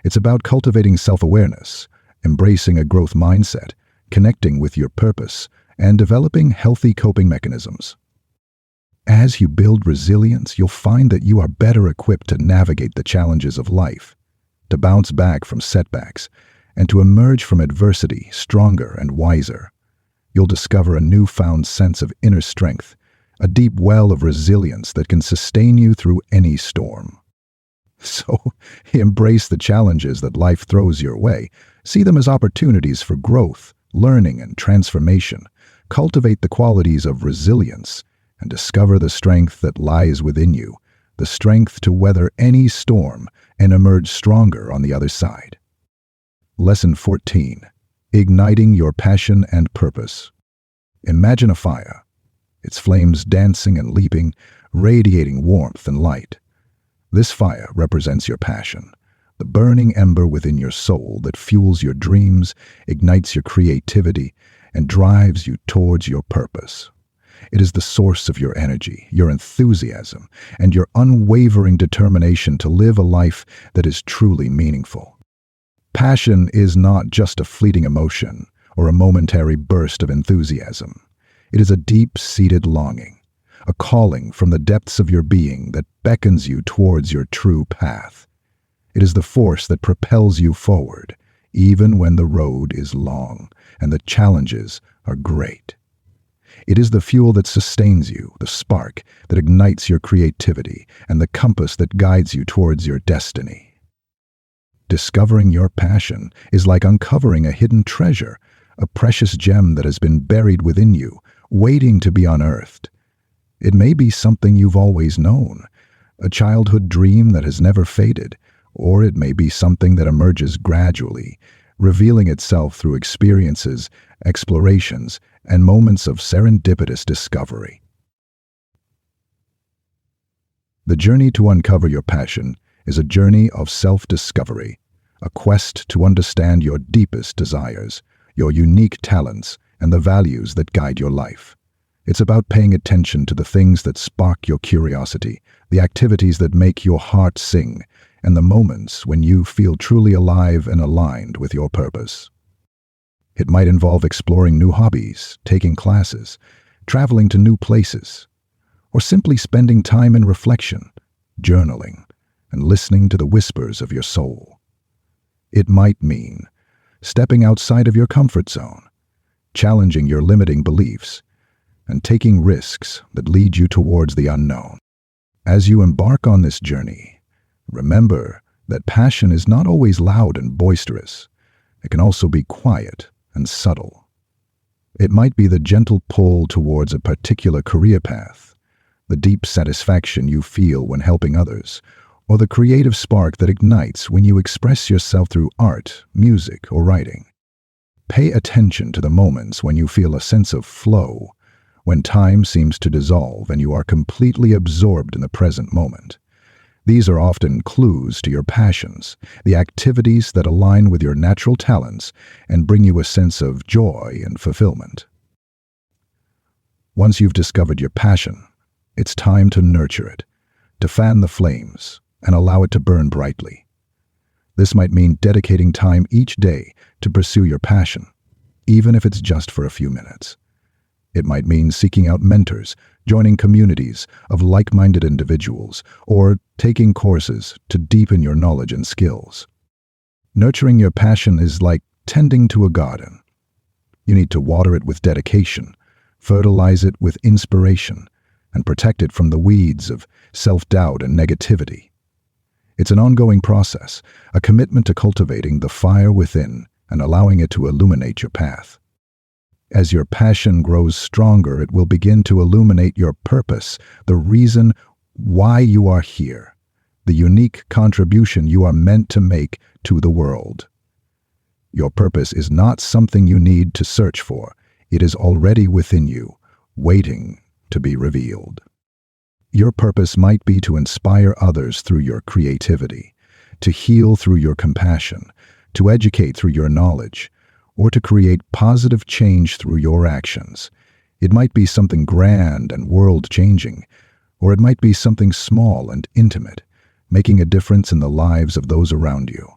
It's about cultivating self-awareness, embracing a growth mindset, connecting with your purpose, and developing healthy coping mechanisms. As you build resilience, you'll find that you are better equipped to navigate the challenges of life, to bounce back from setbacks, and to emerge from adversity stronger and wiser. You'll discover a newfound sense of inner strength, a deep well of resilience that can sustain you through any storm. So, embrace the challenges that life throws your way. See them as opportunities for growth, learning, and transformation. Cultivate the qualities of resilience and discover the strength that lies within you, the strength to weather any storm and emerge stronger on the other side. Lesson 14. Igniting your passion and purpose. Imagine a fire, its flames dancing and leaping, radiating warmth and light. This fire represents your passion, the burning ember within your soul that fuels your dreams, ignites your creativity, and drives you towards your purpose. It is the source of your energy, your enthusiasm, and your unwavering determination to live a life that is truly meaningful. Passion is not just a fleeting emotion or a momentary burst of enthusiasm. It is a deep-seated longing, a calling from the depths of your being that beckons you towards your true path. It is the force that propels you forward, even when the road is long and the challenges are great. It is the fuel that sustains you, the spark that ignites your creativity, and the compass that guides you towards your destiny. Discovering your passion is like uncovering a hidden treasure, a precious gem that has been buried within you, waiting to be unearthed. It may be something you've always known, a childhood dream that has never faded, or it may be something that emerges gradually, revealing itself through experiences, explorations, and moments of serendipitous discovery. The journey to uncover your passion is a journey of self-discovery, a quest to understand your deepest desires, your unique talents, and the values that guide your life. It's about paying attention to the things that spark your curiosity, the activities that make your heart sing, and the moments when you feel truly alive and aligned with your purpose. It might involve exploring new hobbies, taking classes, traveling to new places, or simply spending time in reflection, journaling, and listening to the whispers of your soul. It might mean stepping outside of your comfort zone, challenging your limiting beliefs, and taking risks that lead you towards the unknown. As you embark on this journey, remember that passion is not always loud and boisterous. It can also be quiet and subtle. It might be the gentle pull towards a particular career path, the deep satisfaction you feel when helping others, or the creative spark that ignites when you express yourself through art, music, or writing. Pay attention to the moments when you feel a sense of flow, when time seems to dissolve and you are completely absorbed in the present moment. These are often clues to your passions, the activities that align with your natural talents and bring you a sense of joy and fulfillment. Once you've discovered your passion, it's time to nurture it, to fan the flames, and allow it to burn brightly. This might mean dedicating time each day to pursue your passion, even if it's just for a few minutes. It might mean seeking out mentors, joining communities of like-minded individuals, or taking courses to deepen your knowledge and skills. Nurturing your passion is like tending to a garden. You need to water it with dedication, fertilize it with inspiration, and protect it from the weeds of self-doubt and negativity. It's an ongoing process, a commitment to cultivating the fire within and allowing it to illuminate your path. As your passion grows stronger, it will begin to illuminate your purpose, the reason why you are here, the unique contribution you are meant to make to the world. Your purpose is not something you need to search for. It is already within you, waiting to be revealed. Your purpose might be to inspire others through your creativity, to heal through your compassion, to educate through your knowledge, or to create positive change through your actions. It might be something grand and world-changing, or it might be something small and intimate, making a difference in the lives of those around you.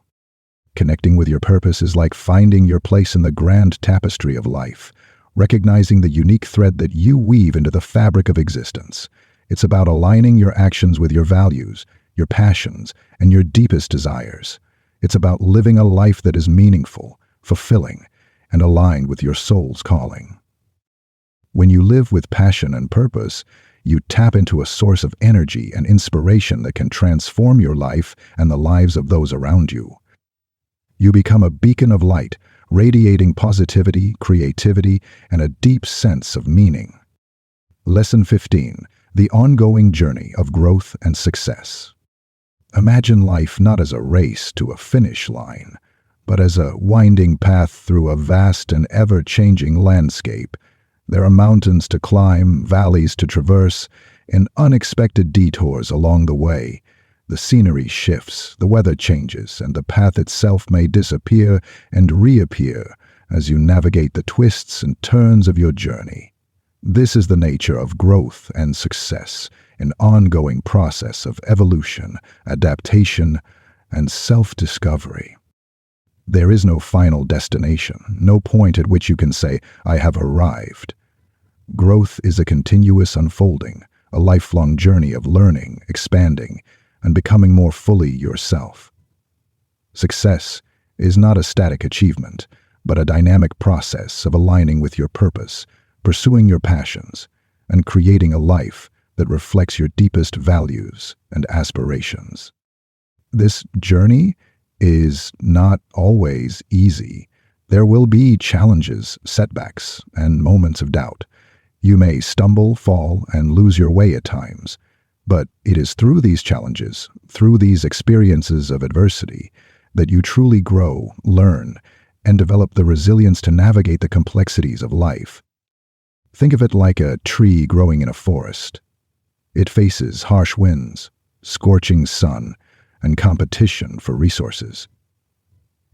Connecting with your purpose is like finding your place in the grand tapestry of life, recognizing the unique thread that you weave into the fabric of existence. It's about aligning your actions with your values, your passions, and your deepest desires. It's about living a life that is meaningful, fulfilling, and aligned with your soul's calling. When you live with passion and purpose, you tap into a source of energy and inspiration that can transform your life and the lives of those around you. You become a beacon of light, radiating positivity, creativity, and a deep sense of meaning. Lesson 15. The ongoing journey of growth and success. Imagine life not as a race to a finish line, but as a winding path through a vast and ever-changing landscape. There are mountains to climb, valleys to traverse, and unexpected detours along the way. The scenery shifts, the weather changes, and the path itself may disappear and reappear as you navigate the twists and turns of your journey. This is the nature of growth and success, an ongoing process of evolution, adaptation, and self-discovery. There is no final destination, no point at which you can say, "I have arrived." Growth is a continuous unfolding, a lifelong journey of learning, expanding, and becoming more fully yourself. Success is not a static achievement, but a dynamic process of aligning with your purpose, pursuing your passions, and creating a life that reflects your deepest values and aspirations. This journey is not always easy. There will be challenges, setbacks, and moments of doubt. You may stumble, fall, and lose your way at times. But it is through these challenges, through these experiences of adversity, that you truly grow, learn, and develop the resilience to navigate the complexities of life. Think of it like a tree growing in a forest. It faces harsh winds, scorching sun, and competition for resources.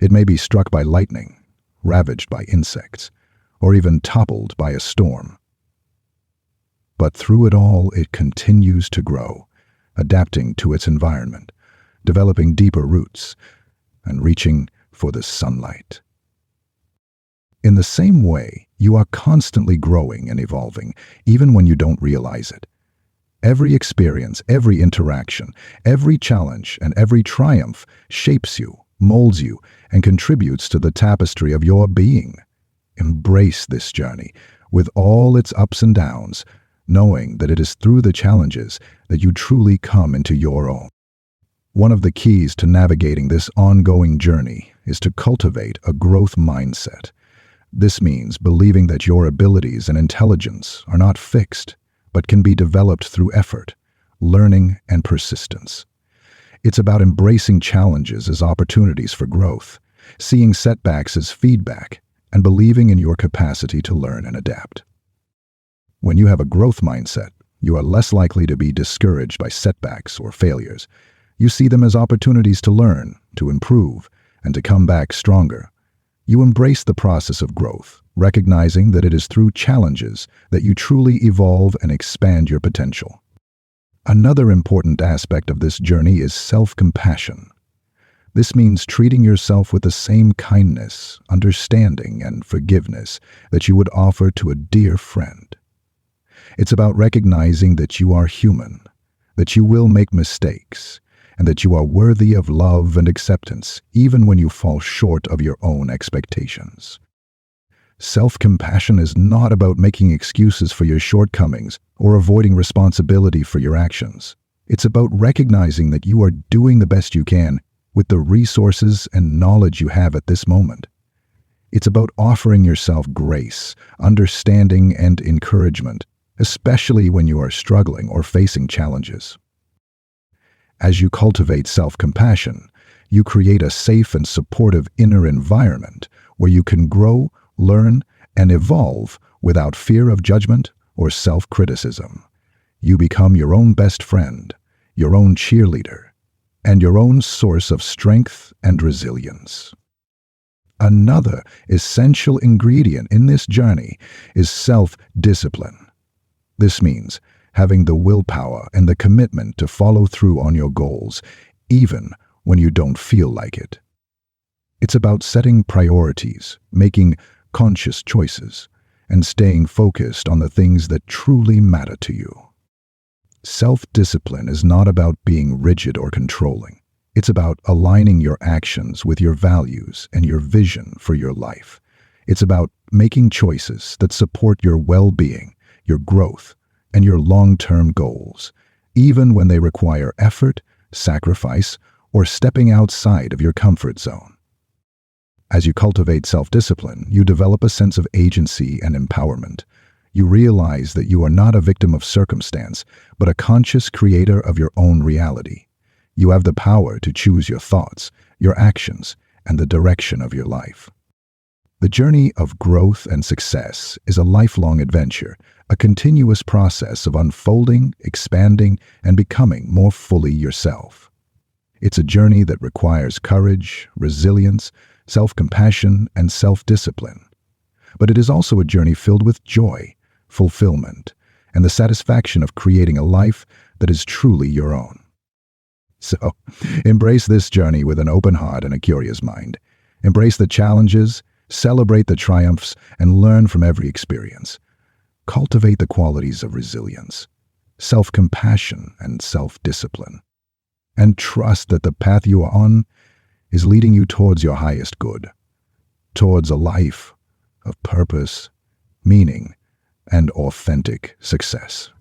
It may be struck by lightning, ravaged by insects, or even toppled by a storm. But through it all, it continues to grow, adapting to its environment, developing deeper roots, and reaching for the sunlight. In the same way, you are constantly growing and evolving, even when you don't realize it. Every experience, every interaction, every challenge, and every triumph shapes you, molds you, and contributes to the tapestry of your being. Embrace this journey with all its ups and downs, knowing that it is through the challenges that you truly come into your own. One of the keys to navigating this ongoing journey is to cultivate a growth mindset. This means believing that your abilities and intelligence are not fixed, but can be developed through effort, learning, and persistence. It's about embracing challenges as opportunities for growth, seeing setbacks as feedback, and believing in your capacity to learn and adapt. When you have a growth mindset, you are less likely to be discouraged by setbacks or failures. You see them as opportunities to learn, to improve, and to come back stronger. You embrace the process of growth, recognizing that it is through challenges that you truly evolve and expand your potential. Another important aspect of this journey is self-compassion. This means treating yourself with the same kindness, understanding, and forgiveness that you would offer to a dear friend. It's about recognizing that you are human, that you will make mistakes, and that you are worthy of love and acceptance even when you fall short of your own expectations. Self-compassion is not about making excuses for your shortcomings or avoiding responsibility for your actions. It's about recognizing that you are doing the best you can with the resources and knowledge you have at this moment. It's about offering yourself grace, understanding, and encouragement, especially when you are struggling or facing challenges. As you cultivate self-compassion, you create a safe and supportive inner environment where you can grow, learn, and evolve without fear of judgment or self-criticism. You become your own best friend, your own cheerleader, and your own source of strength and resilience. Another essential ingredient in this journey is self-discipline. This means having the willpower and the commitment to follow through on your goals, even when you don't feel like it. It's about setting priorities, making conscious choices, and staying focused on the things that truly matter to you. Self-discipline is not about being rigid or controlling. It's about aligning your actions with your values and your vision for your life. It's about making choices that support your well-being, your growth, and your long-term goals, even when they require effort, sacrifice, or stepping outside of your comfort zone. As you cultivate self-discipline, you develop a sense of agency and empowerment. You realize that you are not a victim of circumstance, but a conscious creator of your own reality. You have the power to choose your thoughts, your actions, and the direction of your life. The journey of growth and success is a lifelong adventure, a continuous process of unfolding, expanding, and becoming more fully yourself. It's a journey that requires courage, resilience, self-compassion, and self-discipline. But it is also a journey filled with joy, fulfillment, and the satisfaction of creating a life that is truly your own. So, embrace this journey with an open heart and a curious mind. Embrace the challenges, celebrate the triumphs, and learn from every experience. Cultivate the qualities of resilience, self-compassion, and self-discipline. And trust that the path you are on is leading you towards your highest good, towards a life of purpose, meaning, and authentic success.